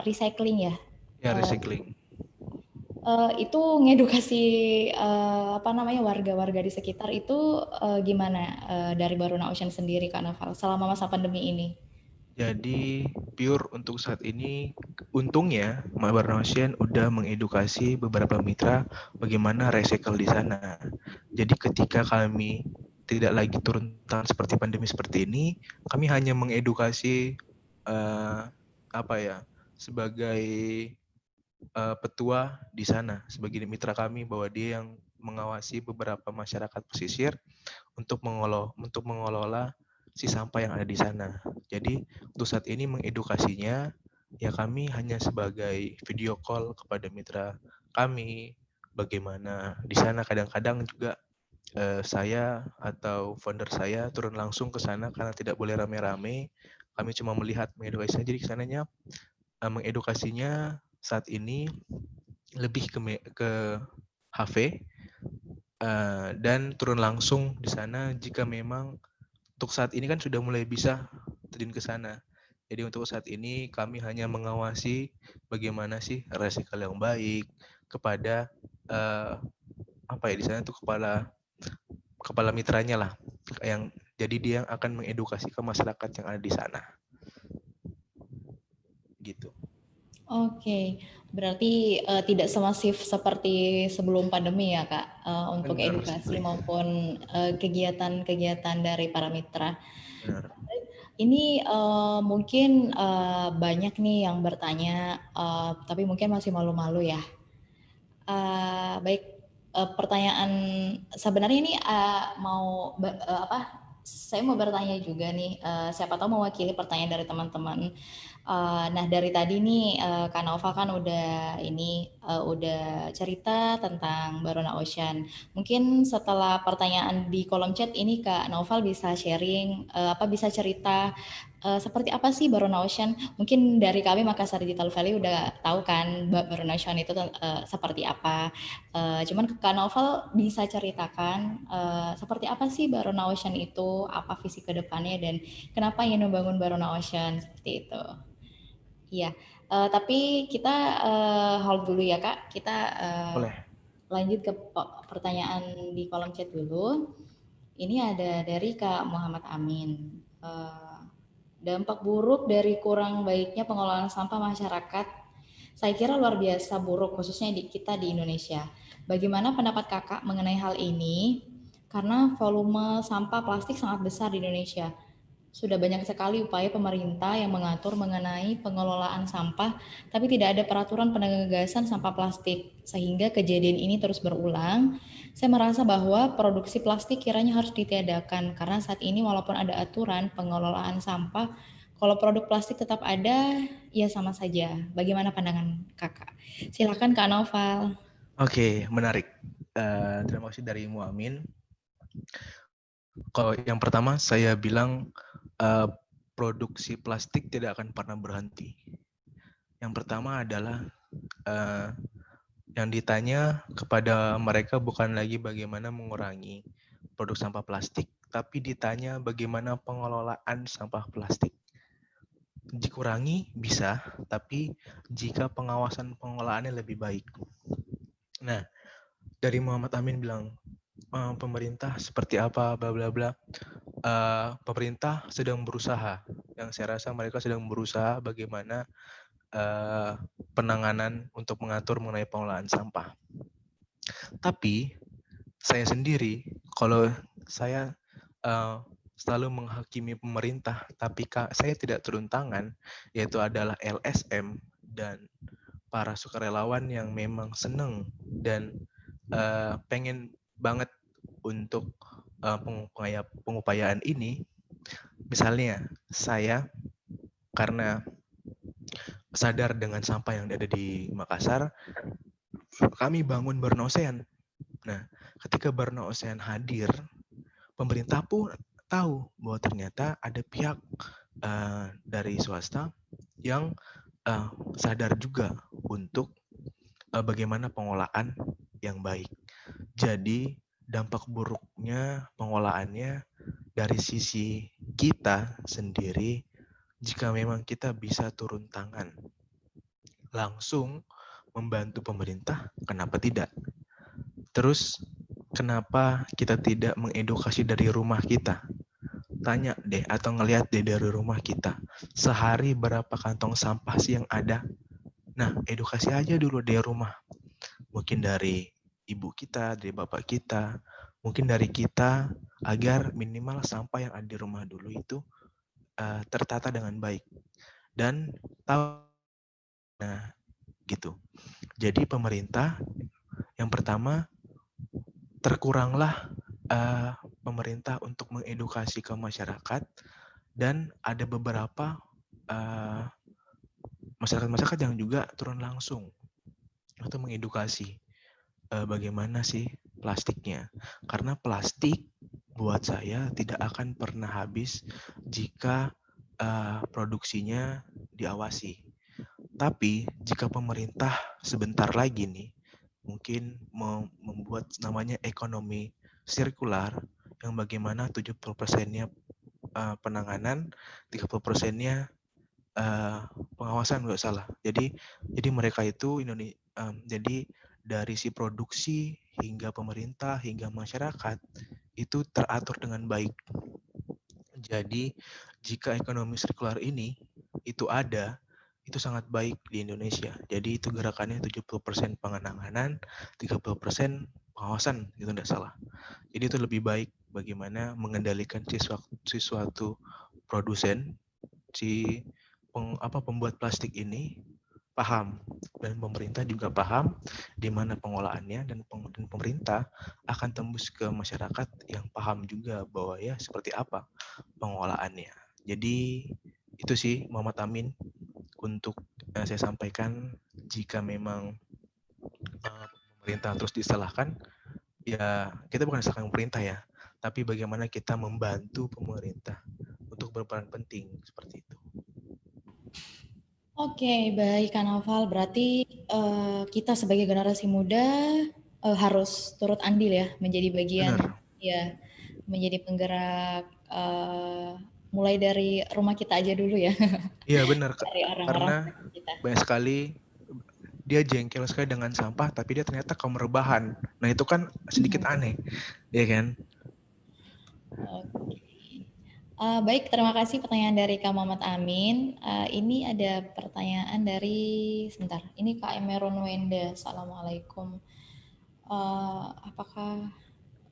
Recycling ya. Ya Eh, recycling. itu ngedukasi apa namanya warga-warga di sekitar itu gimana dari Baruna Ocean sendiri Kak Naufal selama masa pandemi ini? Jadi pure untuk saat ini untungnya Mabar Ocean udah mengedukasi beberapa mitra bagaimana recycle di sana. Jadi ketika kami tidak lagi turun tangan seperti pandemi seperti ini, kami hanya mengedukasi apa ya sebagai petua di sana, sebagai mitra kami bahwa dia yang mengawasi beberapa masyarakat pesisir untuk mengelola si sampah yang ada di sana. Jadi untuk saat ini mengedukasinya ya kami hanya sebagai video call kepada mitra kami, bagaimana di sana kadang-kadang juga saya atau founder saya turun langsung ke sana karena tidak boleh rame-rame. Kami cuma melihat mengedukasinya. Jadi kesananya mengedukasinya saat ini lebih ke HV dan turun langsung di sana jika memang untuk saat ini kan sudah mulai bisa terjun ke sana. Jadi untuk saat ini kami hanya mengawasi bagaimana sih recycle yang baik kepada apa ya di sana itu kepala kepala mitranya lah yang jadi dia yang akan mengedukasi ke masyarakat yang ada di sana. Gitu. Oke, berarti tidak semasif seperti sebelum pandemi ya Kak, untuk Benar edukasi sekali. maupun kegiatan-kegiatan dari para mitra. Benar. Ini mungkin banyak nih yang bertanya, tapi mungkin masih malu-malu ya. Baik, pertanyaan sebenarnya ini mau apa? Saya mau bertanya juga nih, siapa tahu mewakili pertanyaan dari teman-teman. Nah dari tadi nih Kak Nova kan udah cerita tentang Barona Ocean. Mungkin setelah pertanyaan di kolom chat ini Kak Noval bisa sharing, bisa cerita seperti apa sih Barona Ocean? Mungkin dari kami Makassar Digital Valley udah tahu kan Barona Ocean itu seperti apa. Cuman Kak Novel bisa ceritakan seperti apa sih Barona Ocean itu, apa visi kedepannya dan kenapa ingin membangun Barona Ocean seperti itu. Iya, tapi kita hold dulu ya Kak. Kita Boleh. lanjut ke pertanyaan di kolom chat dulu. Ini ada dari Kak Muhammad Amin. Dampak buruk dari kurang baiknya pengelolaan sampah masyarakat, saya kira luar biasa buruk, khususnya di kita di Indonesia. Bagaimana pendapat Kakak mengenai hal ini? Karena volume sampah plastik sangat besar di Indonesia. Sudah banyak sekali upaya pemerintah yang mengatur mengenai pengelolaan sampah, tapi tidak ada peraturan penegasan sampah plastik, sehingga kejadian ini terus berulang. Saya merasa bahwa produksi plastik kiranya harus ditiadakan, karena saat ini walaupun ada aturan pengelolaan sampah, kalau produk plastik tetap ada, ya sama saja. Bagaimana pandangan kakak? Silakan Kak Noval. Oke, menarik. Terima kasih dari Muamin. Kalau yang pertama saya bilang uh, produksi plastik tidak akan pernah berhenti. Yang pertama adalah uh, yang ditanya kepada mereka bukan lagi bagaimana mengurangi produk sampah plastik, tapi ditanya bagaimana pengelolaan sampah plastik. Dikurangi bisa, tapi jika pengawasan pengelolaannya lebih baik. Nah, dari Muhammad Amin bilang, pemerintah seperti apa, bla bla bla. Pemerintah sedang berusaha. Yang saya rasa mereka sedang berusaha bagaimana penanganan untuk mengatur mengenai pengelolaan sampah. Tapi saya sendiri, kalau saya selalu menghakimi pemerintah, tapi saya tidak turun tangan, yaitu adalah LSM dan para sukarelawan yang memang seneng dan pengen banget untuk pengupayaan ini. Misalnya saya karena sadar dengan sampah yang ada di Makassar, kami bangun Barna Ocean. Nah, ketika Barna Ocean hadir, pemerintah pun tahu bahwa ternyata ada pihak dari swasta yang sadar juga untuk bagaimana pengolahan yang baik. Jadi dampak buruknya pengolahannya dari sisi kita sendiri, jika memang kita bisa turun tangan langsung membantu pemerintah, kenapa tidak? Terus kenapa kita tidak mengedukasi dari rumah kita? Tanya deh atau ngelihat deh dari rumah kita. Sehari berapa kantong sampah sih yang ada? Nah, edukasi aja dulu dari rumah. Mungkin dari ibu kita, dari bapak kita, mungkin dari kita, agar minimal sampah yang ada di rumah dulu itu tertata dengan baik. Dan tahu, nah gitu. Jadi pemerintah yang pertama, terkuranglah pemerintah untuk mengedukasi ke masyarakat, dan ada beberapa masyarakat-masyarakat yang juga turun langsung untuk mengedukasi bagaimana sih plastiknya. Karena plastik buat saya tidak akan pernah habis jika produksinya diawasi. Tapi jika pemerintah sebentar lagi nih mungkin membuat namanya ekonomi sirkular, yang bagaimana 70%-nya penanganan, 30%-nya pengawasan, nggak salah. Jadi mereka itu jadi dari si produksi hingga pemerintah hingga masyarakat itu teratur dengan baik. Jadi jika ekonomi sirkular ini itu ada, itu sangat baik di Indonesia. Jadi itu gerakannya 70% pengenanganan, 30% pengawasan, itu tidak salah. Jadi itu lebih baik bagaimana mengendalikan sesuatu produsen, si pembuat plastik ini paham, dan pemerintah juga paham di mana pengolahannya, dan pemerintah akan tembus ke masyarakat yang paham juga bahwa ya seperti apa pengolahannya. Jadi itu sih Muhammad Amin untuk saya sampaikan. Jika memang pemerintah terus disalahkan, ya kita bukan salahkan pemerintah ya, tapi bagaimana kita membantu pemerintah untuk berperan penting seperti itu. Oke, baik Kak Naufal. Berarti kita sebagai generasi muda harus turut andil ya, menjadi bagian, Benar. ya, menjadi penggerak. Mulai dari rumah kita aja dulu ya, Iya benar, dari orang-orang karena sekitar kita. banyak sekali dia jengkel sekali dengan sampah, tapi dia ternyata kaum rebahan. Nah itu kan sedikit aneh, ya kan? Oke. Baik, terima kasih pertanyaan dari Kak Muhammad Amin. Ini ada pertanyaan dari, sebentar, ini Kak Emeron Wenda. Assalamualaikum. Apakah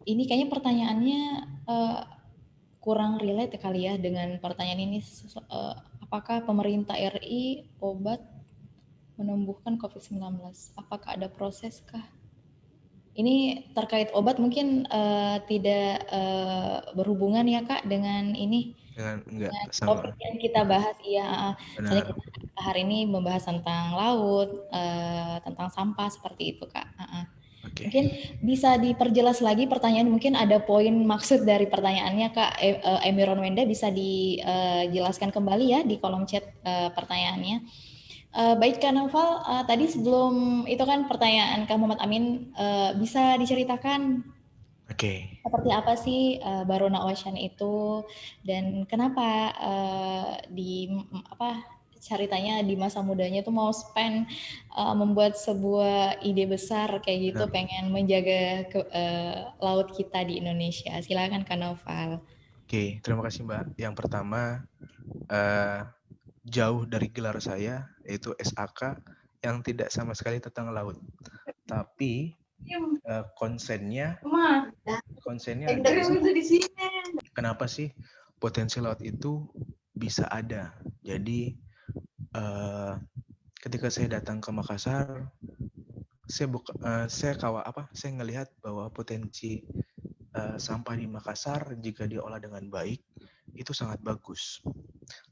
ini kayaknya pertanyaannya kurang relate kali ya dengan pertanyaan ini. Apakah pemerintah RI obat menumbuhkan COVID-19? Apakah ada proses kah? Ini terkait obat mungkin tidak berhubungan ya Kak dengan ini, Dengan enggak dengan topik sama, yang kita bahas. Iya, soalnya benar. kita hari ini membahas tentang laut, tentang sampah seperti itu Kak. Oke. Mungkin bisa diperjelas lagi pertanyaan, mungkin ada poin maksud dari pertanyaannya Kak Emiron Wenda, bisa dijelaskan kembali ya di kolom chat pertanyaannya. Baik Kak Naufal, tadi sebelum itu kan pertanyaan Kak Muhammad Amin, bisa diceritakan Oke. seperti apa sih Baruna Ocean itu, dan kenapa ceritanya di masa mudanya tuh mau spend membuat sebuah ide besar kayak gitu, Nah, pengen menjaga laut kita di Indonesia. Silakan Kak Naufal. oke, terima kasih Mbak. Yang pertama, eh, jauh dari gelar saya, yaitu SAK, yang tidak sama sekali tentang laut. Tapi konsennya adalah kenapa sih potensi laut itu bisa ada. Jadi ketika saya datang ke Makassar, saya ngelihat bahwa potensi sampah di Makassar jika diolah dengan baik itu sangat bagus.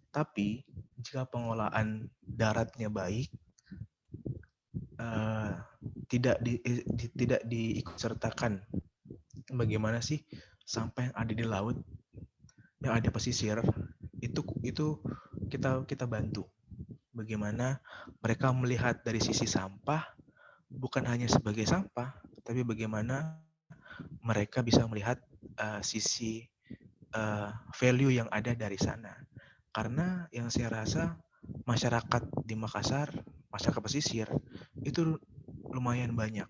Tapi jika pengolahan daratnya baik, tidak diikutsertakan bagaimana sih sampah yang ada di laut, yang ada pesisir, itu kita bantu. Bagaimana mereka melihat dari sisi sampah bukan hanya sebagai sampah, tapi bagaimana mereka bisa melihat sisi value yang ada dari sana. Karena yang saya rasa masyarakat di Makassar, masyarakat pesisir, itu lumayan banyak.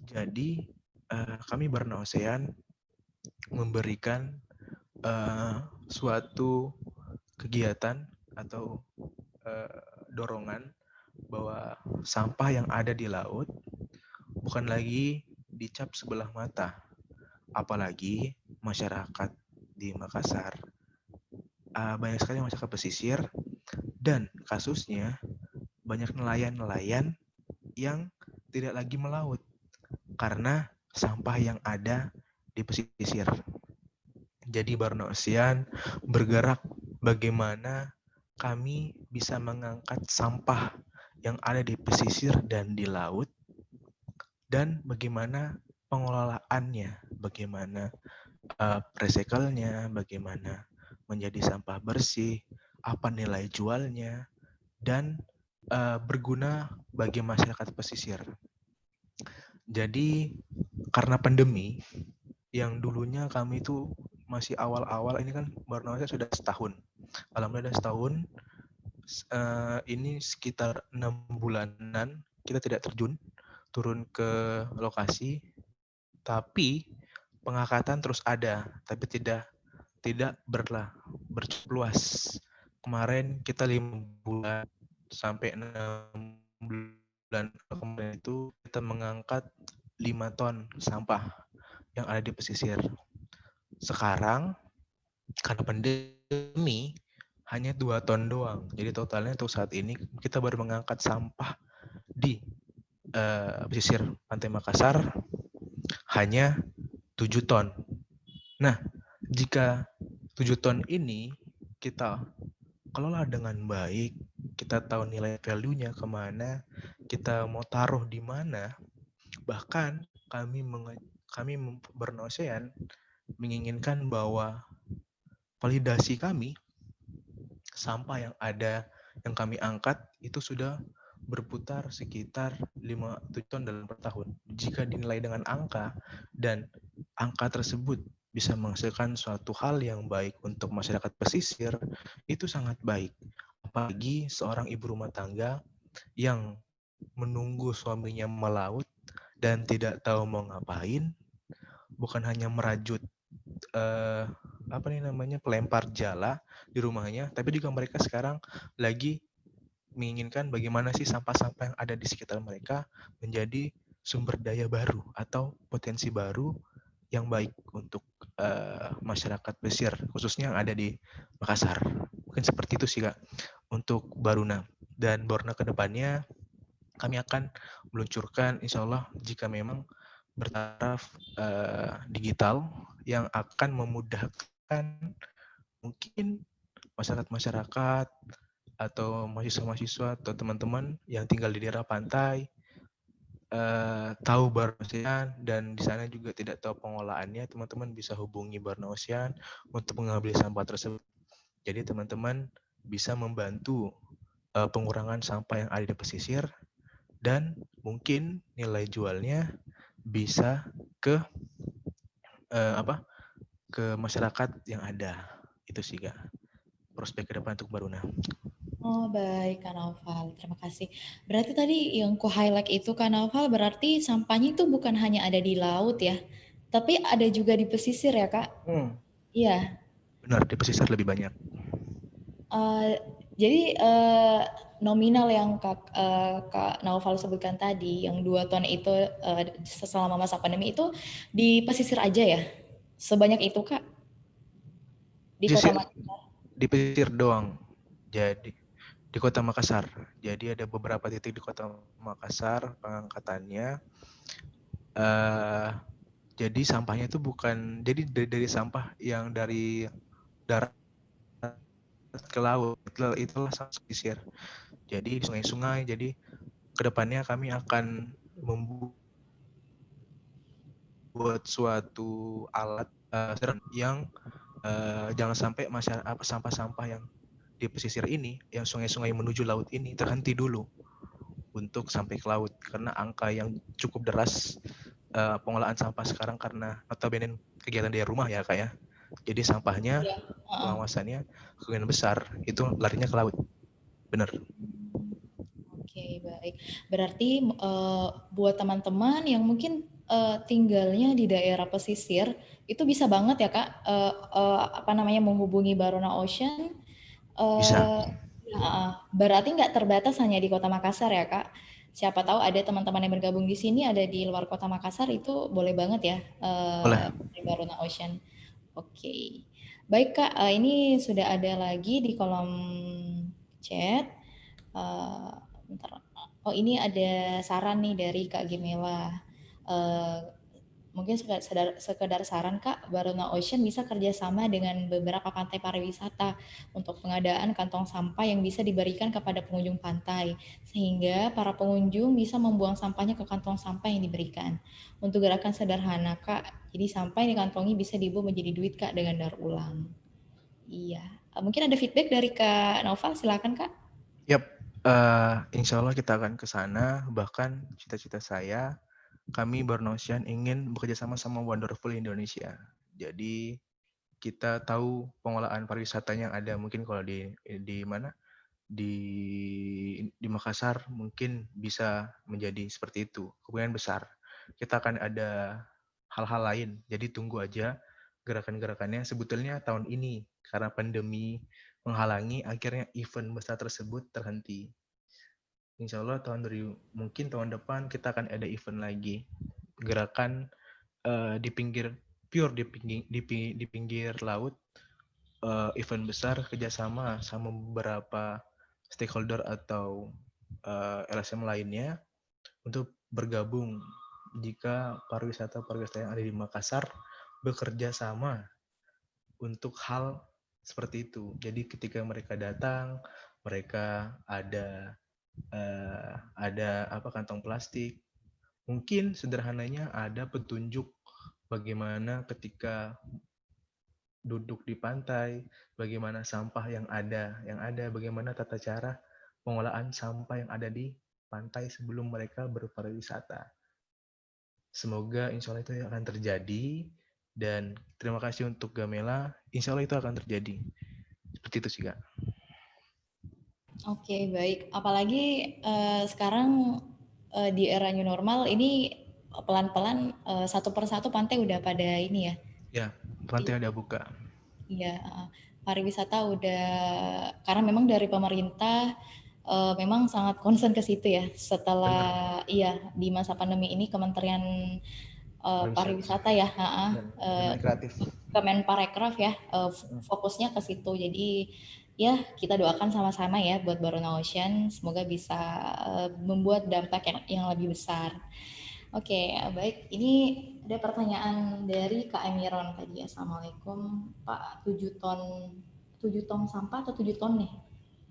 Jadi kami Barna Ocean memberikan suatu kegiatan atau dorongan bahwa sampah yang ada di laut bukan lagi dicap sebelah mata. Apalagi masyarakat di Makassar banyak sekali masyarakat pesisir, dan kasusnya banyak nelayan-nelayan yang tidak lagi melaut karena sampah yang ada di pesisir. Jadi Barna Ocean bergerak bagaimana kami bisa mengangkat sampah yang ada di pesisir dan di laut, dan bagaimana pengelolaannya, bagaimana recycle-nya, bagaimana menjadi sampah bersih, apa nilai jualnya, dan berguna bagi masyarakat pesisir. Jadi karena pandemi, yang dulunya kami itu masih awal-awal, ini kan baru namanya sudah setahun. Alhamdulillah setahun, ini sekitar 6 bulanan kita tidak turun ke lokasi, tapi pengangkatan terus ada, tapi tidak berluas. Kemarin kita 5 bulan sampai 6 bulan kemarin itu kita mengangkat 5 ton sampah yang ada di pesisir. Sekarang karena pandemi hanya 2 ton doang. Jadi totalnya untuk saat ini kita baru mengangkat sampah di pesisir Pantai Makassar hanya 7 ton. Nah, jika 7 ton ini kita kelola dengan baik, kita tahu nilai value-nya kemana, kita mau taruh di mana, bahkan kami Barna Ocean menginginkan bahwa validasi kami, sampah yang ada yang kami angkat itu sudah berputar sekitar 5 ton dalam per tahun. Jika dinilai dengan angka, dan angka tersebut bisa menghasilkan suatu hal yang baik untuk masyarakat pesisir, itu sangat baik. Apalagi seorang ibu rumah tangga yang menunggu suaminya melaut dan tidak tahu mau ngapain, bukan hanya merajut pelempar jala di rumahnya, tapi juga mereka sekarang lagi menginginkan bagaimana sih sampah-sampah yang ada di sekitar mereka menjadi sumber daya baru atau potensi baru yang baik untuk masyarakat pesisir, khususnya yang ada di Makassar. Mungkin seperti itu sih Kak untuk Baruna. Dan Borna kedepannya kami akan meluncurkan insya Allah jika memang bertaraf digital yang akan memudahkan mungkin masyarakat-masyarakat atau mahasiswa-mahasiswa atau teman-teman yang tinggal di daerah pantai tahu Barna Ocean dan di sana juga tidak tahu pengolahannya, teman-teman bisa hubungi Barna Ocean untuk mengambil sampah tersebut. Jadi teman-teman bisa membantu pengurangan sampah yang ada di pesisir dan mungkin nilai jualnya bisa ke ke masyarakat yang ada. Itu sih Kak, prospek ke depan untuk Baruna. Oh baik Kak Naufal, terima kasih. Berarti tadi yang ku highlight itu Kak Naufal berarti sampahnya itu bukan hanya ada di laut ya, tapi ada juga di pesisir ya Kak? Iya. Benar, di pesisir lebih banyak. Jadi nominal yang Kak Naufal sebutkan tadi, yang 2 ton itu selama masa pandemi itu di pesisir aja ya? Sebanyak itu Kak? Di kota Pesisir, Makassar? di pesisir doang. Jadi di kota Makassar. Jadi ada beberapa titik di kota Makassar pengangkatannya. Jadi sampahnya itu bukan dari sampah yang dari darat ke laut, itulah sampah pesisir. Jadi di sungai-sungai. Jadi kedepannya kami akan membuat suatu alat yang jangan sampai sampah-sampah yang di pesisir ini, yang sungai-sungai menuju laut ini terhenti dulu untuk sampai ke laut, karena angka yang cukup deras pengolahan sampah sekarang karena notabene kegiatan dari rumah ya Kak ya. Jadi sampahnya, Iya. pengawasannya kemungkinan besar itu larinya ke laut. Benar. Oke, baik. Berarti buat teman-teman yang mungkin tinggalnya di daerah pesisir, itu bisa banget ya Kak, apa namanya menghubungi Baruna Ocean. Bisa. Ya, berarti nggak terbatas hanya di Kota Makassar ya Kak. Siapa tahu ada teman-teman yang bergabung di sini ada di luar Kota Makassar itu boleh banget ya Boleh. di Baruna Ocean. Oke, baik Kak. Ini sudah ada lagi di kolom chat. Eh, bentar. Oh ini ada saran nih dari Kak Gimela. Eh, mungkin sekedar saran Kak, Baruna Ocean bisa kerjasama dengan beberapa pantai pariwisata untuk pengadaan kantong sampah yang bisa diberikan kepada pengunjung pantai, sehingga para pengunjung bisa membuang sampahnya ke kantong sampah yang diberikan. Untuk gerakan sederhana Kak, jadi sampah yang dikantongi bisa diubah menjadi duit Kak dengan daur ulang. Iya. Mungkin ada feedback dari Kak Nova, silakan Kak. Yap, insya Allah kita akan ke sana. Bahkan cita-cita saya, kami Barnosian ingin bekerja sama Wonderful Indonesia. Jadi kita tahu pengolahan pariwisatanya yang ada. Mungkin kalau di mana di Makassar mungkin bisa menjadi seperti itu, kemungkinan besar. Kita akan ada hal-hal lain. Jadi tunggu aja gerakan-gerakannya. Sebetulnya tahun ini karena pandemi menghalangi, akhirnya event besar tersebut terhenti. Insya Allah mungkin tahun depan kita akan ada event lagi, gerakan di pinggir di pinggir laut, event besar kerjasama sama beberapa stakeholder atau LSM lainnya untuk bergabung jika pariwisata yang ada di Makassar bekerja sama untuk hal seperti itu. Jadi ketika mereka datang, mereka ada kantong plastik. Mungkin sederhananya ada petunjuk bagaimana ketika duduk di pantai, bagaimana sampah yang ada, bagaimana tata cara pengolahan sampah yang ada di pantai sebelum mereka berpariwisata. Semoga insya Allah itu akan terjadi dan terima kasih untuk Gamela, insya Allah itu akan terjadi. Seperti itu sih Kak. Oke, baik. Apalagi sekarang di era new normal ini pelan-pelan satu persatu pantai udah pada ini ya. Ya, pantai ada buka. Iya, pariwisata udah karena memang dari pemerintah memang sangat concern ke situ ya. Benar, Setelah iya di masa pandemi ini Kementerian pariwisata Pariwisata ya, dan ekonomi kreatif. Kemenparekraf ya, fokusnya ke situ. Jadi ya kita doakan sama-sama ya buat Baruna Ocean, semoga bisa membuat dampak yang lebih besar. Oke, baik. Ini ada pertanyaan dari Kak Emiron tadi. Assalamualaikum, Pak. 7 ton sampah atau 7 ton nih?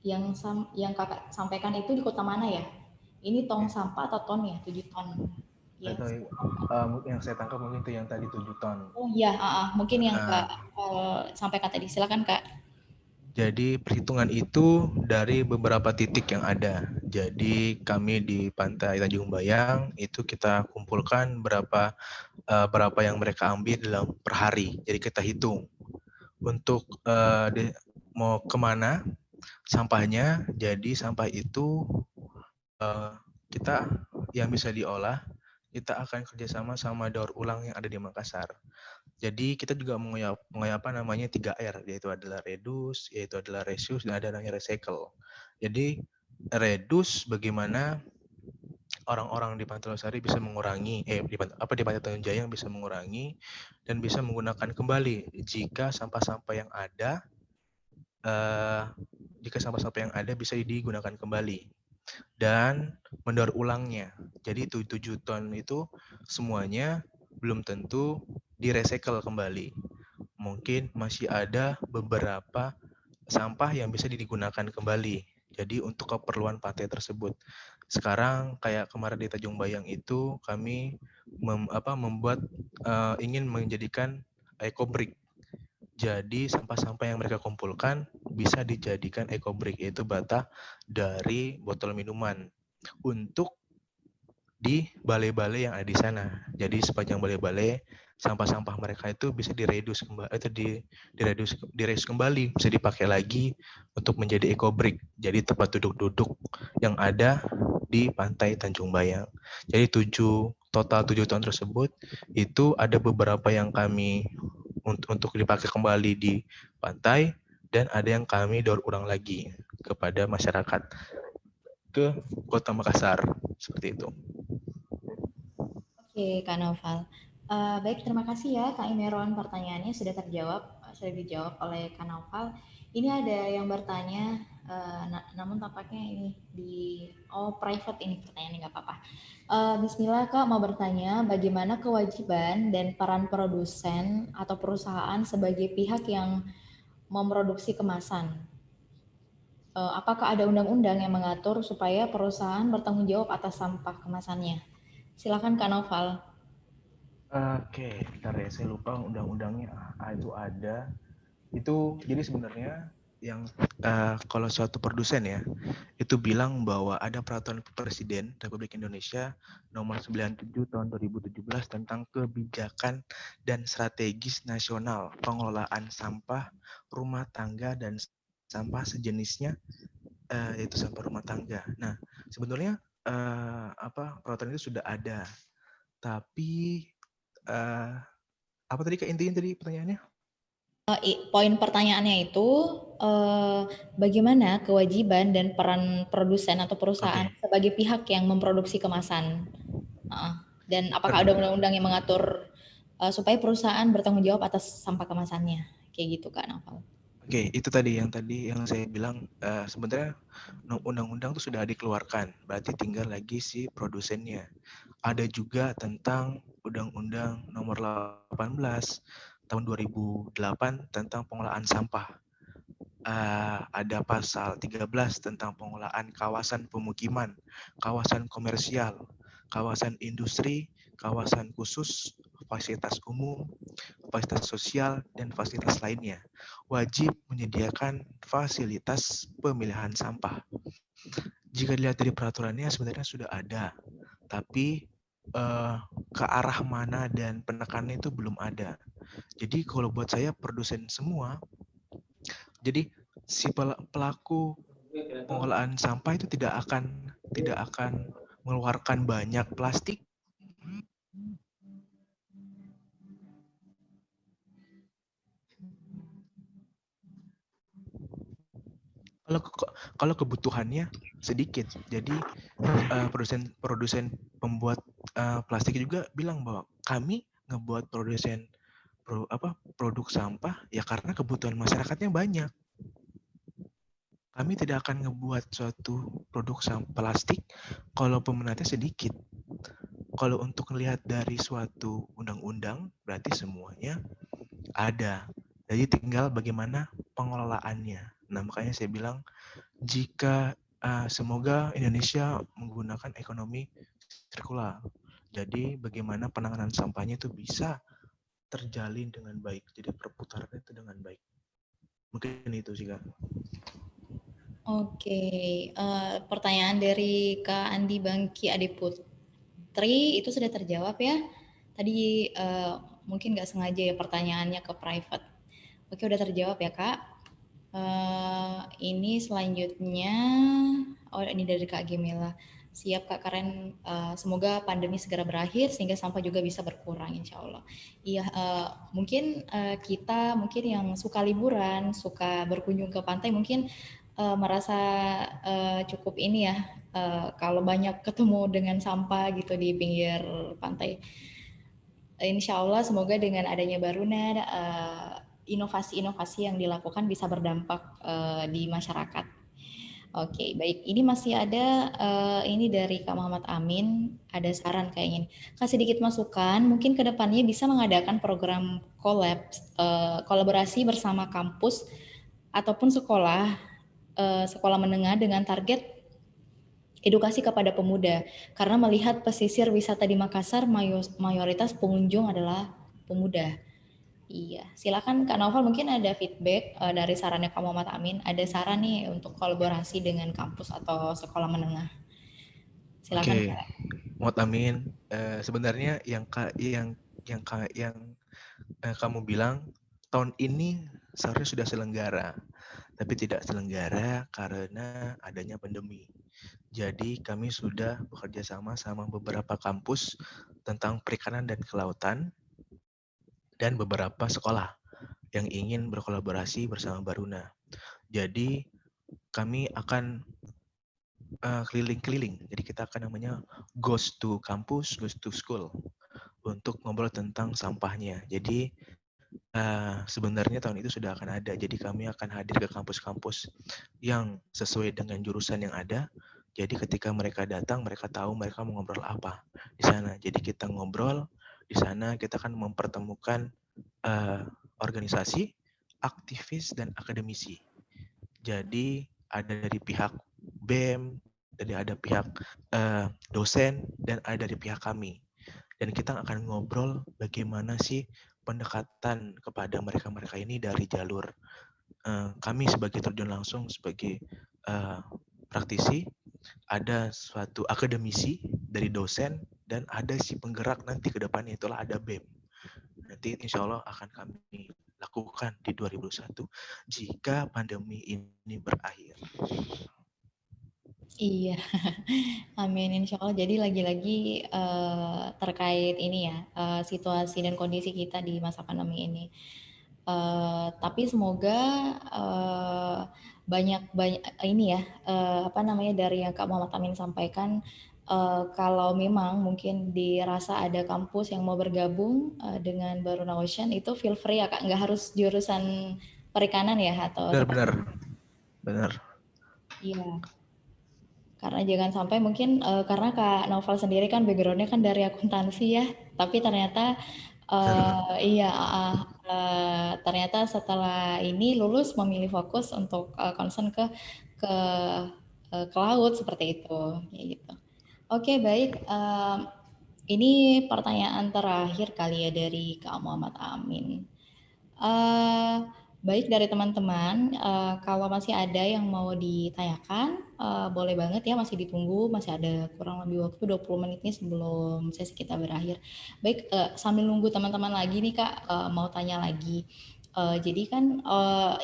Yang kakak sampaikan itu di kota mana ya? Ini tong sampah atau ton ya? 7 ton. Ya. Atau yang saya tangkap mungkin itu yang tadi 7 ton. Oh iya, mungkin yang Kak Nah, sampaikan tadi. Silakan Kak. jadi perhitungan itu dari beberapa titik yang ada. Jadi kami di Pantai Tanjung Bayang itu kita kumpulkan berapa yang mereka ambil dalam per hari. Jadi kita hitung untuk mau kemana sampahnya. Jadi sampah itu kita yang bisa diolah, kita akan kerjasama sama daur ulang yang ada di Makassar. Jadi kita juga mengapa namanya 3R, yaitu adalah reduce, yaitu adalah reuse, dan ada namanya recycle. Jadi reduce bagaimana orang-orang di Pantai Losari bisa mengurangi, di Pantai Tanjung Jayang bisa mengurangi dan bisa menggunakan kembali jika sampah-sampah yang ada bisa digunakan kembali dan mendaur ulangnya. Jadi 7 ton itu semuanya belum tentu di-recycle kembali. Mungkin masih ada beberapa sampah yang bisa digunakan kembali. Jadi untuk keperluan pantai tersebut. Sekarang kayak kemarin di Tanjung Bayang itu kami ingin menjadikan eco-brick. Jadi sampah-sampah yang mereka kumpulkan bisa dijadikan eco-brick, yaitu bata dari botol minuman untuk di balai-balai yang ada di sana. Jadi sepanjang balai-balai sampah-sampah mereka itu bisa direduce kembali, bisa dipakai lagi untuk menjadi eco-brick. Jadi tempat duduk-duduk yang ada di Pantai Tanjung Bayang. Jadi total 7 ton tersebut itu ada beberapa yang kami untuk dipakai kembali di pantai dan ada yang kami daur ulang lagi kepada masyarakat ke Kota Makassar seperti itu. Oke, Kak Noval. Baik, terima kasih ya Kak Imeron, pertanyaannya sudah dijawab oleh Kak Noval. Ini ada yang bertanya, namun tampaknya ini private ini pertanyaannya, nggak apa-apa. Bismillah Kak, mau bertanya bagaimana kewajiban dan peran produsen atau perusahaan sebagai pihak yang memproduksi kemasan? Apakah ada undang-undang yang mengatur supaya perusahaan bertanggung jawab atas sampah kemasannya? Silakan Kak Noval. Oke, bentar ya, saya lupa undang-undangnya itu ada. Itu jadi sebenarnya yang kalau suatu produsen ya, itu bilang bahwa ada peraturan Presiden Republik Indonesia nomor 97 tahun 2017 tentang kebijakan dan strategis nasional pengelolaan sampah rumah tangga dan sampah sejenisnya, yaitu sampah rumah tangga. Nah, sebenarnya peraturan itu sudah ada, tapi apa tadi Kak intinya tadi pertanyaannya? Poin pertanyaannya itu bagaimana kewajiban dan peran produsen atau perusahaan Oke. sebagai pihak yang memproduksi kemasan, dan apakah ada undang-undang yang mengatur supaya perusahaan bertanggung jawab atas sampah kemasannya, kayak gitu Kak Novel. Oke, itu tadi yang saya bilang, sebenarnya undang-undang itu sudah dikeluarkan, berarti tinggal lagi si produsennya. Ada juga tentang Undang-Undang Nomor 18 Tahun 2008 tentang pengelolaan sampah. Ada pasal 13 tentang pengelolaan kawasan pemukiman, kawasan komersial, kawasan industri, kawasan khusus, fasilitas umum, fasilitas sosial, dan fasilitas lainnya. Wajib menyediakan fasilitas pemilihan sampah. Jika dilihat dari peraturannya sebenarnya sudah ada, tapi ke arah mana dan penekanannya itu belum ada. Jadi kalau buat saya produsen semua, jadi si pelaku pengelolaan sampah itu tidak akan mengeluarkan banyak plastik. Kalau kebutuhannya sedikit, jadi produsen pembuat plastik juga bilang bahwa kami ngebuat produk sampah ya karena kebutuhan masyarakatnya banyak. Kami tidak akan ngebuat suatu produk sampah plastik kalau peminatnya sedikit. Kalau untuk melihat dari suatu undang-undang, berarti semuanya ada. Jadi tinggal bagaimana pengelolaannya. Nah, makanya saya bilang jika semoga Indonesia menggunakan ekonomi sirkular. Jadi bagaimana penanganan sampahnya itu bisa terjalin dengan baik. Jadi perputaran itu dengan baik. Mungkin itu sih Kak. Oke, pertanyaan dari Kak Andi Bangki Adiputri itu sudah terjawab ya. Tadi mungkin nggak sengaja ya pertanyaannya ke private. Oke, udah terjawab ya Kak. Ini selanjutnya, oh ini dari Kak Gemila. Siap Kak Karen, semoga pandemi segera berakhir sehingga sampah juga bisa berkurang insya Allah. Iya, mungkin mungkin yang suka liburan, suka berkunjung ke pantai mungkin merasa cukup ini ya, kalau banyak ketemu dengan sampah gitu di pinggir pantai. Insya Allah semoga dengan adanya Baruna, inovasi-inovasi yang dilakukan bisa berdampak di masyarakat. Oke, baik. Ini masih ada ini dari Kak Muhammad Amin, ada saran kayaknya. Kasih sedikit masukan, mungkin kedepannya bisa mengadakan program kolaborasi bersama kampus ataupun sekolah menengah dengan target edukasi kepada pemuda. Karena melihat pesisir wisata di Makassar mayoritas pengunjung adalah pemuda. Iya, silakan Kak Novel mungkin ada feedback dari sarannya Kak Muhammad Amin. Ada saran nih untuk kolaborasi dengan kampus atau sekolah menengah. Silakan Oke, Kak. Muhammad Amin. Sebenarnya yang kamu bilang tahun ini seharusnya sudah selenggara, tapi tidak selenggara karena adanya pandemi. Jadi kami sudah bekerja sama beberapa kampus tentang perikanan dan kelautan dan beberapa sekolah yang ingin berkolaborasi bersama Baruna. Jadi kami akan keliling-keliling. Jadi kita akan namanya goes to campus, goes to school untuk ngobrol tentang sampahnya. Jadi sebenarnya tahun itu sudah akan ada. Jadi kami akan hadir ke kampus-kampus yang sesuai dengan jurusan yang ada. Jadi ketika mereka datang, mereka tahu mereka mau ngobrol apa di sana. Jadi kita ngobrol di sana, kita akan mempertemukan organisasi, aktivis, dan akademisi. Jadi ada dari pihak BEM, dari ada pihak dosen, dan ada dari pihak kami. Dan kita akan ngobrol bagaimana sih pendekatan kepada mereka-mereka ini dari jalur kami sebagai terjun langsung sebagai praktisi, ada suatu akademisi dari dosen, dan ada si penggerak nanti ke depannya itulah ada BEM. Nanti insya Allah akan kami lakukan di 2021 jika pandemi ini berakhir. Iya, amin insya Allah. Jadi lagi-lagi terkait ini ya, situasi dan kondisi kita di masa pandemi ini. Tapi semoga banyak banyak ini ya, apa namanya dari yang Kak Muhammad Amin sampaikan, kalau memang mungkin dirasa ada kampus yang mau bergabung dengan Baruna Ocean itu feel free ya Kak, nggak harus jurusan perikanan ya atau seperti Benar-benar, benar. iya. Karena jangan sampai mungkin karena Kak Novel sendiri kan backgroundnya kan dari akuntansi ya, tapi ternyata iya ternyata setelah ini lulus memilih fokus untuk concern ke ke laut seperti itu, kayak gitu. Oke baik, ini pertanyaan terakhir kali ya dari Kak Muhammad Amin. Eh, Baik dari teman-teman, kalau masih ada yang mau ditanyakan, boleh banget ya, masih ditunggu, masih ada kurang lebih waktu 20 menit nih sebelum sesi kita berakhir. Baik, sambil nunggu teman-teman lagi nih Kak, mau tanya lagi. Jadi kan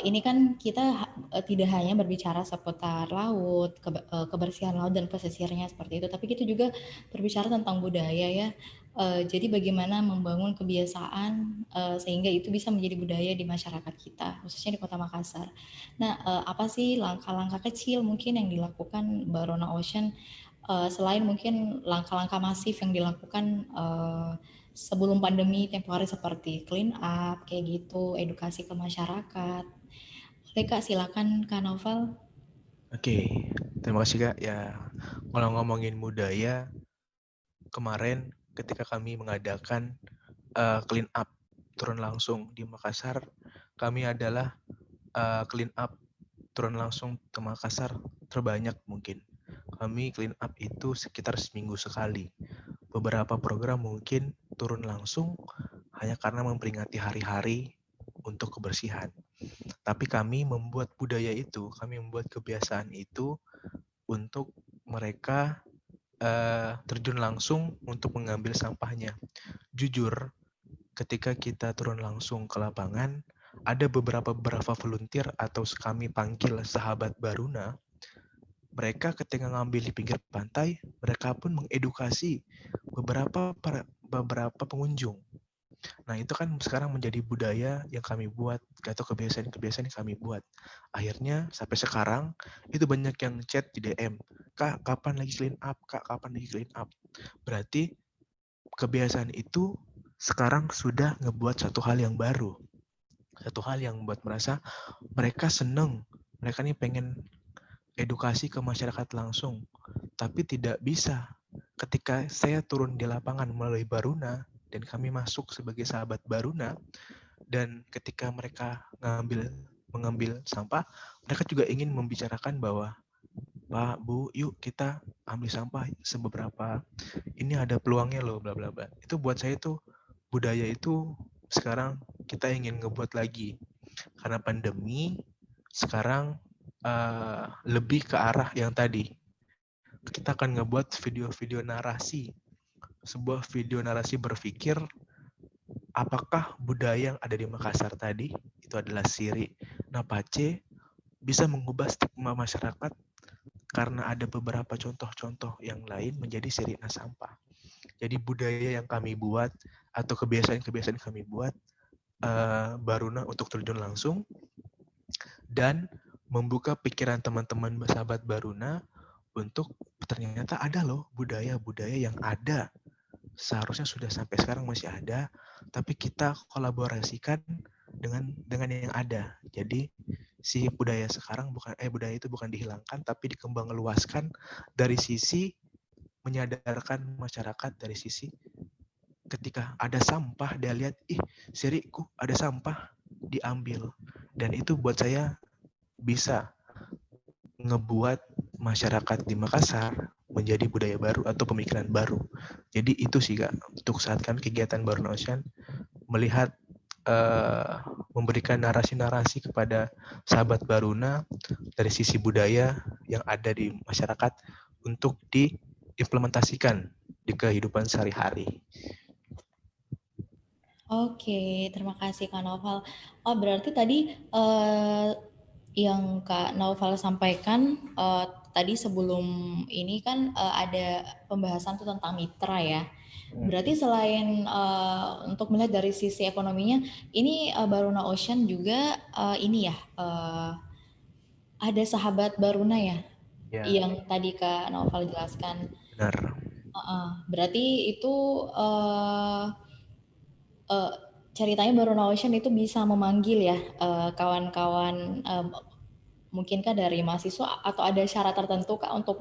ini kan kita tidak hanya berbicara seputar laut, kebersihan laut dan pesisirnya seperti itu, tapi kita juga berbicara tentang budaya ya. Jadi bagaimana membangun kebiasaan sehingga itu bisa menjadi budaya di masyarakat kita, khususnya di Kota Makassar. Nah, apa sih langkah-langkah kecil mungkin yang dilakukan Barona Ocean selain mungkin langkah-langkah masif yang dilakukan sebelum pandemi tempo hari seperti clean up kayak gitu, edukasi ke masyarakat. Oke Kak, silakan Kak Novel. Oke, terima kasih Kak. Ya, kalau ngomongin budaya, kemarin ketika kami mengadakan clean up turun langsung di Makassar, kami adalah clean up turun langsung ke Makassar terbanyak mungkin. Kami clean up itu sekitar seminggu sekali. Beberapa program mungkin turun langsung hanya karena memperingati hari-hari untuk kebersihan. Tapi kami membuat budaya itu, kami membuat kebiasaan itu untuk mereka terjun langsung untuk mengambil sampahnya. Jujur, ketika kita turun langsung ke lapangan, ada beberapa volunteer atau kami panggil sahabat Baruna. Mereka ketika ngambil di pinggir pantai, mereka pun mengedukasi beberapa pengunjung. Nah, itu kan sekarang menjadi budaya yang kami buat atau kebiasaan-kebiasaan yang kami buat. Akhirnya sampai sekarang itu banyak yang chat di DM, "Kak, kapan lagi clean up? Kak, kapan lagi clean up?" Berarti kebiasaan itu sekarang sudah ngebuat satu hal yang baru. Satu hal yang membuat merasa mereka seneng. Mereka nih pengen edukasi ke masyarakat langsung. Tapi tidak bisa. Ketika saya turun di lapangan melalui Baruna, dan kami masuk sebagai sahabat Baruna, dan ketika mereka mengambil sampah, mereka juga ingin membicarakan bahwa, "Pak, Bu, yuk kita ambil sampah sebeberapa. Ini ada peluangnya loh, bla bla bla." Itu buat saya tuh budaya itu sekarang kita ingin ngebuat lagi. Karena pandemi, sekarang lebih ke arah yang tadi. Kita akan ngebuat video-video narasi. Sebuah video narasi berpikir, apakah budaya yang ada di Makassar tadi, itu adalah Siri Napace, bisa mengubah stigma masyarakat karena ada beberapa contoh-contoh yang lain menjadi Sirina sampah. Jadi budaya yang kami buat atau kebiasaan-kebiasaan kami buat Baruna untuk terjun langsung dan membuka pikiran teman-teman sahabat Baruna untuk ternyata ada loh budaya-budaya yang ada. Seharusnya sudah sampai sekarang masih ada, tapi kita kolaborasikan dengan yang ada. Jadi si budaya sekarang budaya itu bukan dihilangkan tapi dikembangluaskan dari sisi menyadarkan masyarakat, dari sisi ketika ada sampah dia lihat, ih Siriku ada sampah, diambil. Dan itu buat saya bisa ngebuat masyarakat di Makassar menjadi budaya baru atau pemikiran baru. Jadi itu sih Kak, untuk saat kami kegiatan Baruna Ocean, melihat memberikan narasi-narasi kepada sahabat Baruna dari sisi budaya yang ada di masyarakat untuk diimplementasikan di kehidupan sehari-hari. Oke, terima kasih Kak Noval. Oh, berarti tadi yang Kak Noval sampaikan tadi sebelum ini kan ada pembahasan tuh tentang mitra ya. Berarti selain untuk melihat dari sisi ekonominya, ini Baruna Ocean juga ini ya ada sahabat Baruna ya, Ya, yang tadi Kak Noval jelaskan. benar. Berarti itu uh, ceritanya Baruna Ocean itu bisa memanggil ya kawan-kawan mungkinkah dari mahasiswa atau ada syarat tertentu Kak untuk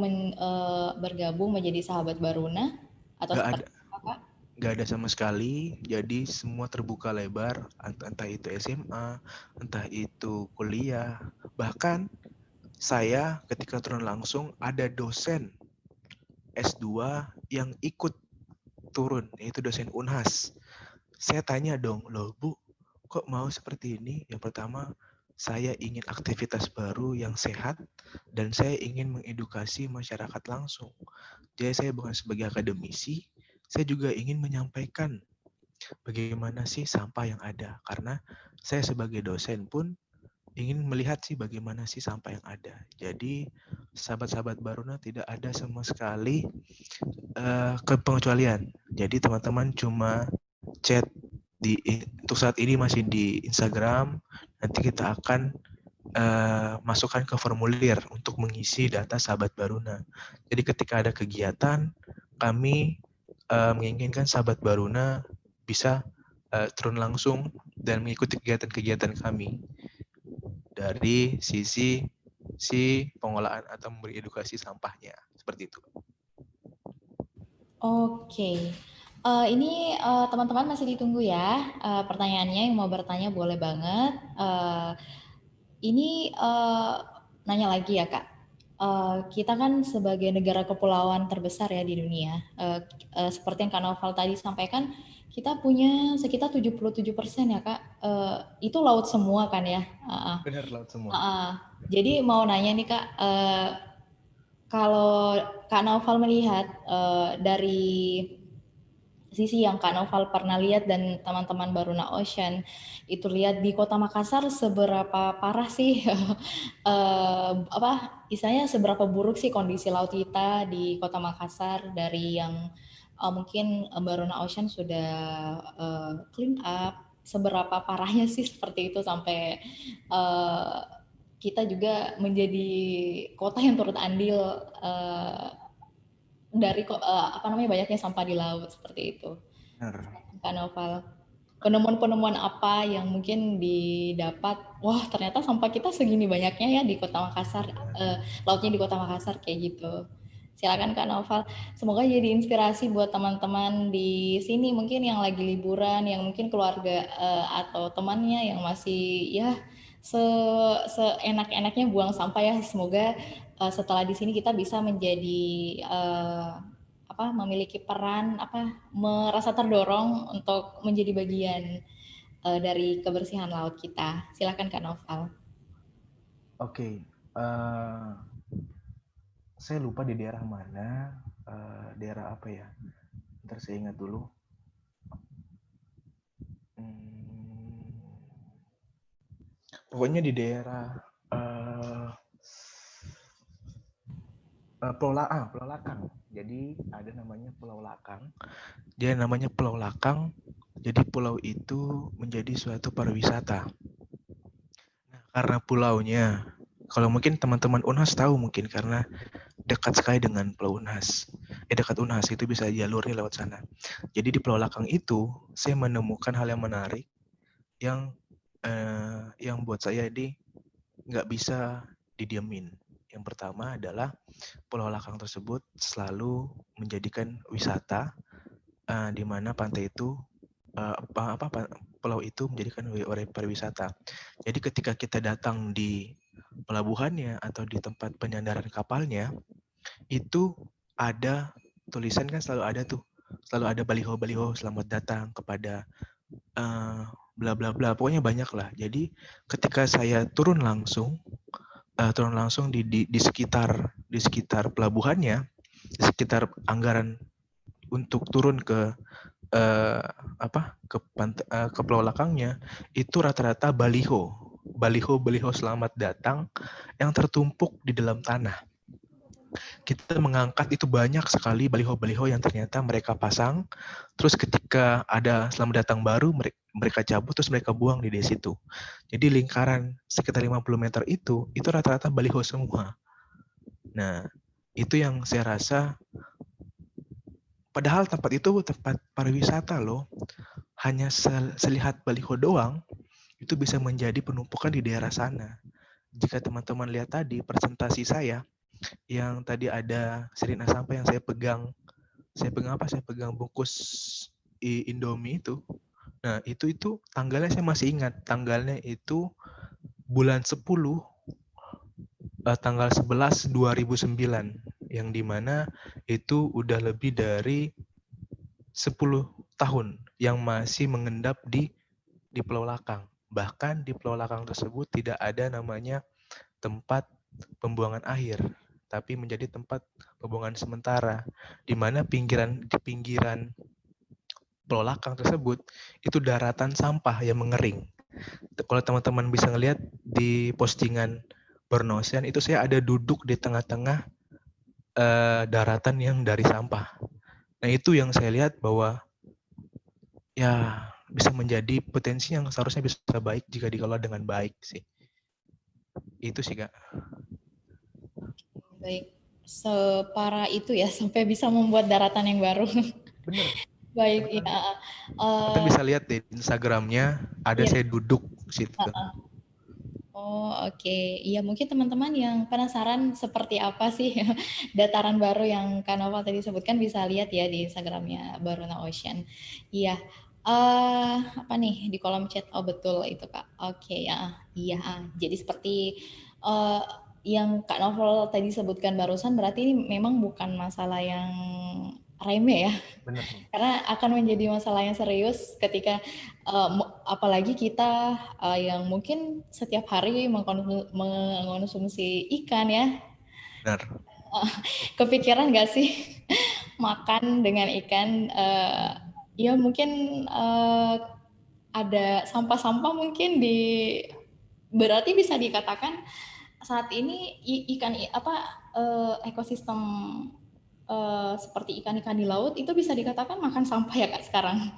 bergabung menjadi sahabat Baruna atau Nggak ada, seperti apa Kak? nggak ada sama sekali. Jadi semua terbuka lebar, entah itu SMA, entah itu kuliah. Bahkan saya ketika turun langsung ada dosen S2 yang ikut turun, yaitu dosen Unhas. Saya tanya dong, loh Bu, kok mau seperti ini? Yang pertama, saya ingin aktivitas baru yang sehat dan saya ingin mengedukasi masyarakat langsung. Jadi saya bukan sebagai akademisi, saya juga ingin menyampaikan bagaimana sih sampah yang ada. Karena saya sebagai dosen pun ingin melihat sih bagaimana sih sampah yang ada. Jadi sahabat-sahabat Baruna tidak ada sama sekali kepengecualian. Jadi teman-teman cuma chat untuk saat ini masih di Instagram. Nanti kita akan masukkan ke formulir untuk mengisi data sahabat Baruna. Jadi ketika ada kegiatan, kami menginginkan sahabat Baruna bisa turun langsung dan mengikuti kegiatan-kegiatan kami dari sisi pengolahan atau memberi edukasi sampahnya. Seperti itu. Oke. Ini teman-teman masih ditunggu ya pertanyaannya, yang mau bertanya boleh banget. Ini nanya lagi ya Kak. Kita kan sebagai negara kepulauan terbesar ya di dunia. Seperti yang Kak Noval tadi sampaikan, kita punya sekitar 77% ya Kak. Itu laut semua kan ya. Benar, laut semua. Jadi mau nanya nih Kak, kalau Kak Noval melihat dari sisi yang Kak Noval pernah lihat dan teman-teman Baruna Ocean itu lihat di Kota Makassar, seberapa parah sih istilahnya seberapa buruk sih kondisi laut kita di Kota Makassar, dari yang mungkin Baruna Ocean sudah clean up, seberapa parahnya sih seperti itu sampai kita juga menjadi kota yang turut andil dari banyaknya sampah di laut seperti itu. Benar. Kak Noval, penemuan-penemuan apa yang mungkin didapat? Wah, ternyata sampah kita segini banyaknya ya di Kota Makassar, lautnya di Kota Makassar kayak gitu. Silakan Kak Noval. Semoga jadi inspirasi buat teman-teman di sini mungkin yang lagi liburan, yang mungkin keluarga atau temannya yang masih ya seenak-enaknya buang sampah ya. Semoga setelah di sini kita bisa menjadi memiliki peran merasa terdorong untuk menjadi bagian dari kebersihan laut kita. Silakan Kak Noval. Oke, saya lupa di daerah mana, daerah apa ya? Ntar saya ingat dulu. Pokoknya di daerah Pulau Lakang. Jadi ada namanya Pulau Lakang. Dia namanya Pulau Lakang. Jadi pulau itu menjadi suatu pariwisata. Nah, karena pulaunya, kalau mungkin teman-teman Unhas tahu mungkin karena dekat sekali dengan Pulau Unhas. Dekat Unhas itu bisa jalurnya lewat sana. Jadi di Pulau Lakang itu saya menemukan hal yang menarik yang buat saya nggak bisa didiemin. Yang pertama adalah Pulau Lakang tersebut selalu menjadikan wisata, di mana pantai itu pulau itu menjadikan pariwisata. Jadi ketika kita datang di pelabuhannya atau di tempat penyandaran kapalnya, itu ada tulisan kan selalu ada baliho-baliho selamat datang kepada bla bla bla, pokoknya banyak lah. Jadi ketika saya turun langsung di sekitar pelabuhannya, di sekitar anggaran untuk turun ke ke Pulau Lakangnya, itu rata-rata baliho selamat datang yang tertumpuk di dalam tanah. Kita mengangkat itu banyak sekali baliho-baliho yang ternyata mereka pasang, terus ketika ada selamat datang baru, mereka cabut, terus mereka buang di situ. Jadi lingkaran sekitar 50 meter itu rata-rata baliho semua. Nah, itu yang saya rasa, padahal tempat itu tempat pariwisata loh, hanya selihat baliho doang, itu bisa menjadi penumpukan di daerah sana. Jika teman-teman lihat tadi presentasi saya, yang tadi ada sirina sampah yang saya pegang bungkus Indomie itu. Nah, itu tanggalnya saya masih ingat. Tanggalnya itu bulan 10, tanggal 11 2009, yang dimana itu udah lebih dari 10 tahun yang masih mengendap di Pulau Lakang. Bahkan di Pulau Lakang tersebut tidak ada namanya tempat pembuangan akhir, tapi menjadi tempat pembuangan sementara, di mana di pinggiran Pulau Lakang tersebut itu daratan sampah yang mengering. Kalau teman-teman bisa ngelihat di postingan Baruna Ocean, itu saya ada duduk di tengah-tengah daratan yang dari sampah. Nah, itu yang saya lihat bahwa ya bisa menjadi potensi yang seharusnya bisa baik jika dikelola dengan baik sih. Itu sih, Kak. Baik, separah itu ya sampai bisa membuat daratan yang baru. Bener. Baik, Teman-teman, ya. Kita bisa lihat di Instagramnya ada Ya. saya duduk situ. Oh, oke. Iya, mungkin teman-teman yang penasaran seperti apa sih dataran baru yang Kak Noval tadi sebutkan, bisa lihat ya di Instagramnya Baruna Ocean. Iya. Apa nih di kolom chat? Oh, betul itu Kak. Oke, ya. Iya. Jadi seperti yang Kak Novel tadi sebutkan barusan berarti ini memang bukan masalah yang remeh ya, Benar. karena akan menjadi masalah yang serius ketika apalagi kita yang mungkin setiap hari mengkonsumsi ikan ya. Benar. Kepikiran gak sih makan dengan ikan? Ya mungkin ada sampah-sampah mungkin di, berarti bisa dikatakan saat ini ikan apa ekosistem seperti ikan-ikan di laut itu bisa dikatakan makan sampah ya Kak sekarang.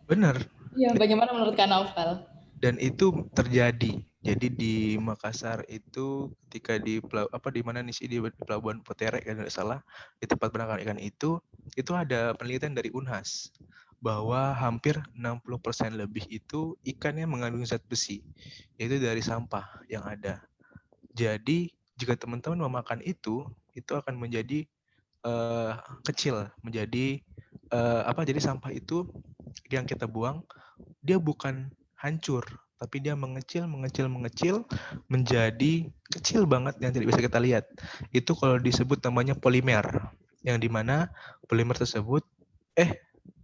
Benar. Iya, bagaimana menurut Kak Naufal? Dan itu terjadi. Jadi di Makassar itu ketika di mana nih sih, di Pelabuhan Poterek kalau tidak salah, di tempat penangkaran ikan itu ada penelitian dari Unhas bahwa hampir 60% lebih itu ikannya mengandung zat besi, yaitu dari sampah yang ada. Jadi jika teman-teman memakan itu akan menjadi kecil, menjadi jadi sampah itu yang kita buang dia bukan hancur, tapi dia mengecil, mengecil, mengecil menjadi kecil banget yang tidak bisa kita lihat. Itu kalau disebut namanya polimer, yang dimana polimer tersebut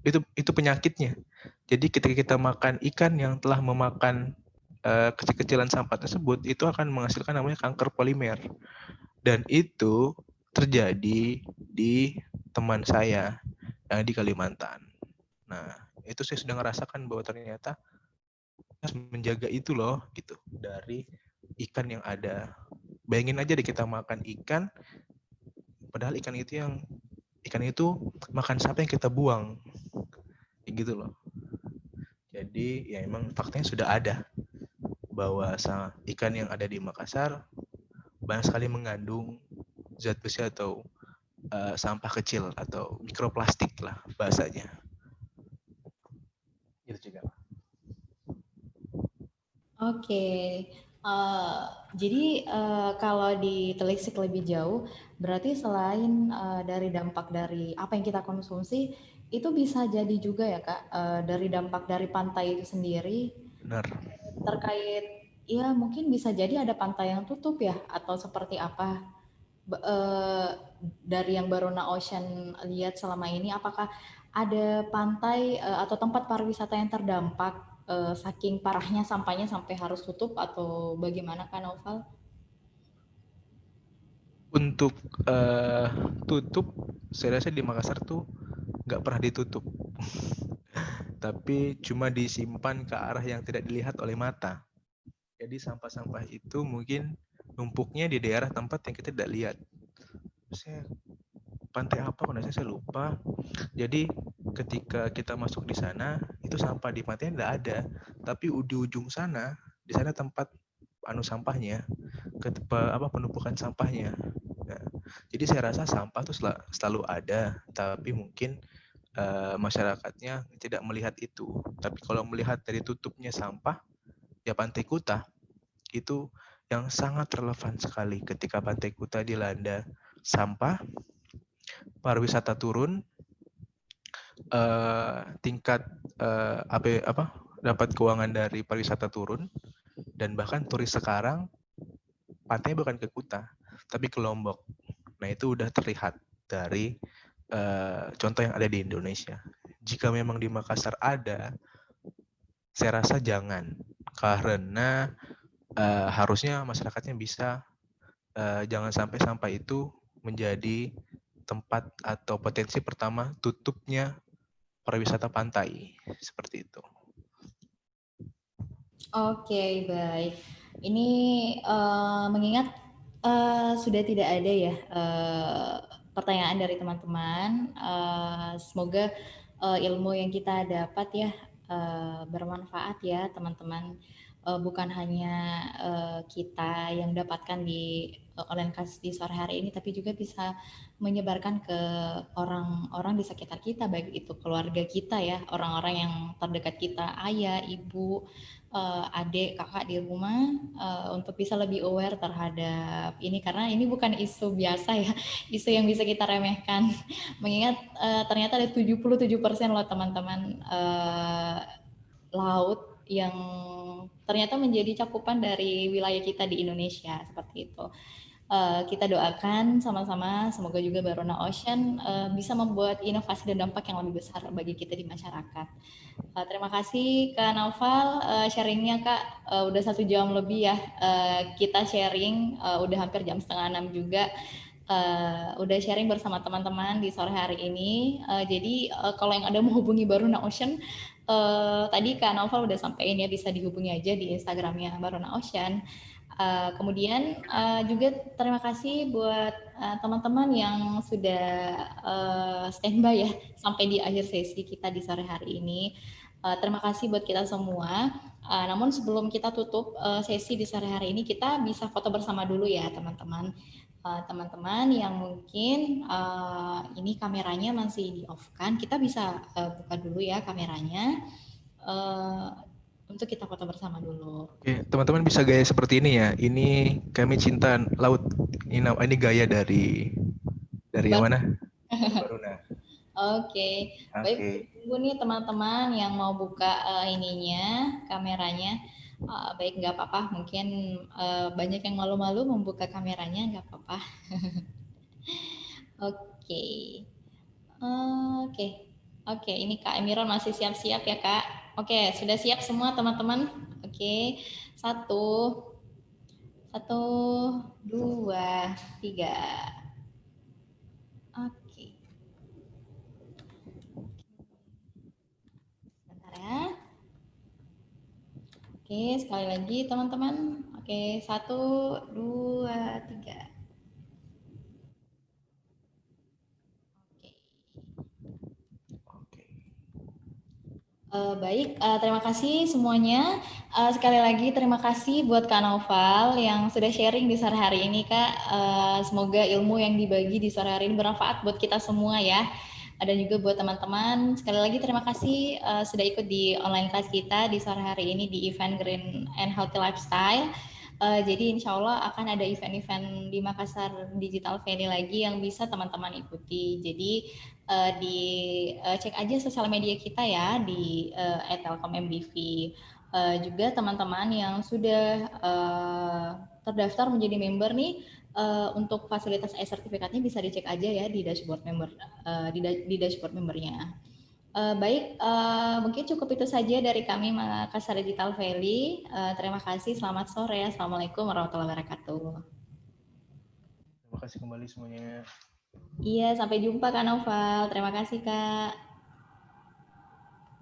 itu penyakitnya. Jadi ketika kita makan ikan yang telah memakan kecil-kecilan sampah tersebut, itu akan menghasilkan namanya kanker polimer. Dan itu terjadi di teman saya yang di Kalimantan. Nah, itu saya sudah merasakan bahwa ternyata harus menjaga itu loh, gitu, dari ikan yang ada. Bayangin aja deh kita makan ikan, padahal ikan itu makan siapa yang kita buang, gitu loh. Jadi ya emang faktanya sudah ada bahwa ikan yang ada di Makassar banyak sekali mengandung zat besi atau sampah kecil atau mikroplastik lah bahasanya. Itu juga. Oke, jadi kalau ditelisik lebih jauh, berarti selain dari dampak dari apa yang kita konsumsi, itu bisa jadi juga ya Kak, dari dampak dari pantai itu sendiri Benar. terkait, ya mungkin bisa jadi ada pantai yang tutup ya, atau seperti apa. Dari yang Baruna Ocean lihat selama ini, apakah ada pantai atau tempat pariwisata yang terdampak saking parahnya sampahnya sampai harus tutup atau bagaimana kan Noval? Untuk tutup, saya rasa di Makassar tuh nggak pernah ditutup, tapi cuma disimpan ke arah yang tidak dilihat oleh mata. Jadi sampah-sampah itu mungkin numpuknya di daerah tempat yang kita tidak lihat. Saya pantai apa kalau saya lupa. Jadi ketika kita masuk di sana, itu sampah di pantai tidak ada, tapi di ujung sana, di sana tempat sampahnya, penumpukan sampahnya. Nah, jadi saya rasa sampah itu selalu ada, tapi mungkin masyarakatnya tidak melihat itu. Tapi kalau melihat dari tutupnya sampah, ya Pantai Kuta itu yang sangat relevan sekali ketika Pantai Kuta dilanda sampah, pariwisata turun, tingkat dapat keuangan dari pariwisata turun, dan bahkan turis sekarang pantainya bukan ke Kuta, tapi ke Lombok. Nah itu udah terlihat dari contoh yang ada di Indonesia. Jika memang di Makassar ada, saya rasa jangan, karena harusnya masyarakatnya bisa jangan sampai sampah itu menjadi tempat atau potensi pertama tutupnya pariwisata pantai, seperti itu. Oke, baik. Ini mengingat sudah tidak ada ya pertanyaan dari teman-teman. Semoga ilmu yang kita dapat ya bermanfaat ya teman-teman. Bukan hanya kita yang dapatkan di online class di sore hari ini, tapi juga bisa menyebarkan ke orang-orang di sekitar kita, baik itu keluarga kita ya, orang-orang yang terdekat kita, ayah, ibu, adik, kakak di rumah untuk bisa lebih aware terhadap ini, karena ini bukan isu biasa ya, isu yang bisa kita remehkan. Mengingat ternyata ada 77% loh teman-teman laut yang ternyata menjadi cakupan dari wilayah kita di Indonesia seperti itu. Kita doakan sama-sama semoga juga Barona Ocean bisa membuat inovasi dan dampak yang lebih besar bagi kita di masyarakat. Terima kasih Kak Naufal, sharingnya Kak, udah 1 jam lebih ya kita sharing, udah hampir jam setengah 6 juga. Udah sharing bersama teman-teman di sore hari ini. Jadi kalau yang ada mau hubungi Baruna Ocean, tadi Kak Naufal udah sampein ya bisa dihubungi aja di Instagramnya Baruna Ocean. Kemudian juga terima kasih buat teman-teman yang sudah standby ya sampai di akhir sesi kita di sore hari ini. Terima kasih buat kita semua. Namun sebelum kita tutup sesi di sore hari ini, kita bisa foto bersama dulu ya teman-teman. Teman-teman yang mungkin ini kameranya masih di off kan, kita bisa buka dulu ya kameranya. Untuk kita foto bersama dulu. Oke, teman-teman bisa gaya seperti ini ya. Ini kami cinta laut. Ini gaya dari yang mana? Baruna. Oke, baik. Tunggu nih teman-teman yang mau buka ininya, kameranya. Baik, nggak apa-apa. Mungkin banyak yang malu-malu membuka kameranya, nggak apa-apa. Oke. Oke. Oke, ini Kak Emiron masih siap-siap ya Kak. Oke, sudah siap semua teman-teman? Oke, 1, 1, 2, 3. Oke. Bentar ya. Oke, sekali lagi teman-teman. Oke, 1, 2, 3. Baik, terima kasih semuanya. Sekali lagi terima kasih buat Kak Naufal yang sudah sharing di sore hari ini Kak. Semoga ilmu yang dibagi di sore hari ini bermanfaat buat kita semua ya. Dan juga buat teman-teman, sekali lagi terima kasih sudah ikut di online class kita di sore hari ini di event Green and Healthy Lifestyle. Jadi insya Allah akan ada event-event di Makassar Digital Valley lagi yang bisa teman-teman ikuti. Jadi cek aja sosial media kita ya di @telkommbv. Juga teman-teman yang sudah terdaftar menjadi member nih untuk fasilitas e-sertifikatnya bisa dicek aja ya di dashboard member di dashboard membernya. Baik, mungkin cukup itu saja dari kami Makassar Digital Valley. Terima kasih, selamat sore. Assalamualaikum warahmatullahi wabarakatuh. Terima kasih kembali semuanya. Iya, sampai jumpa Kak Noval. Terima kasih Kak.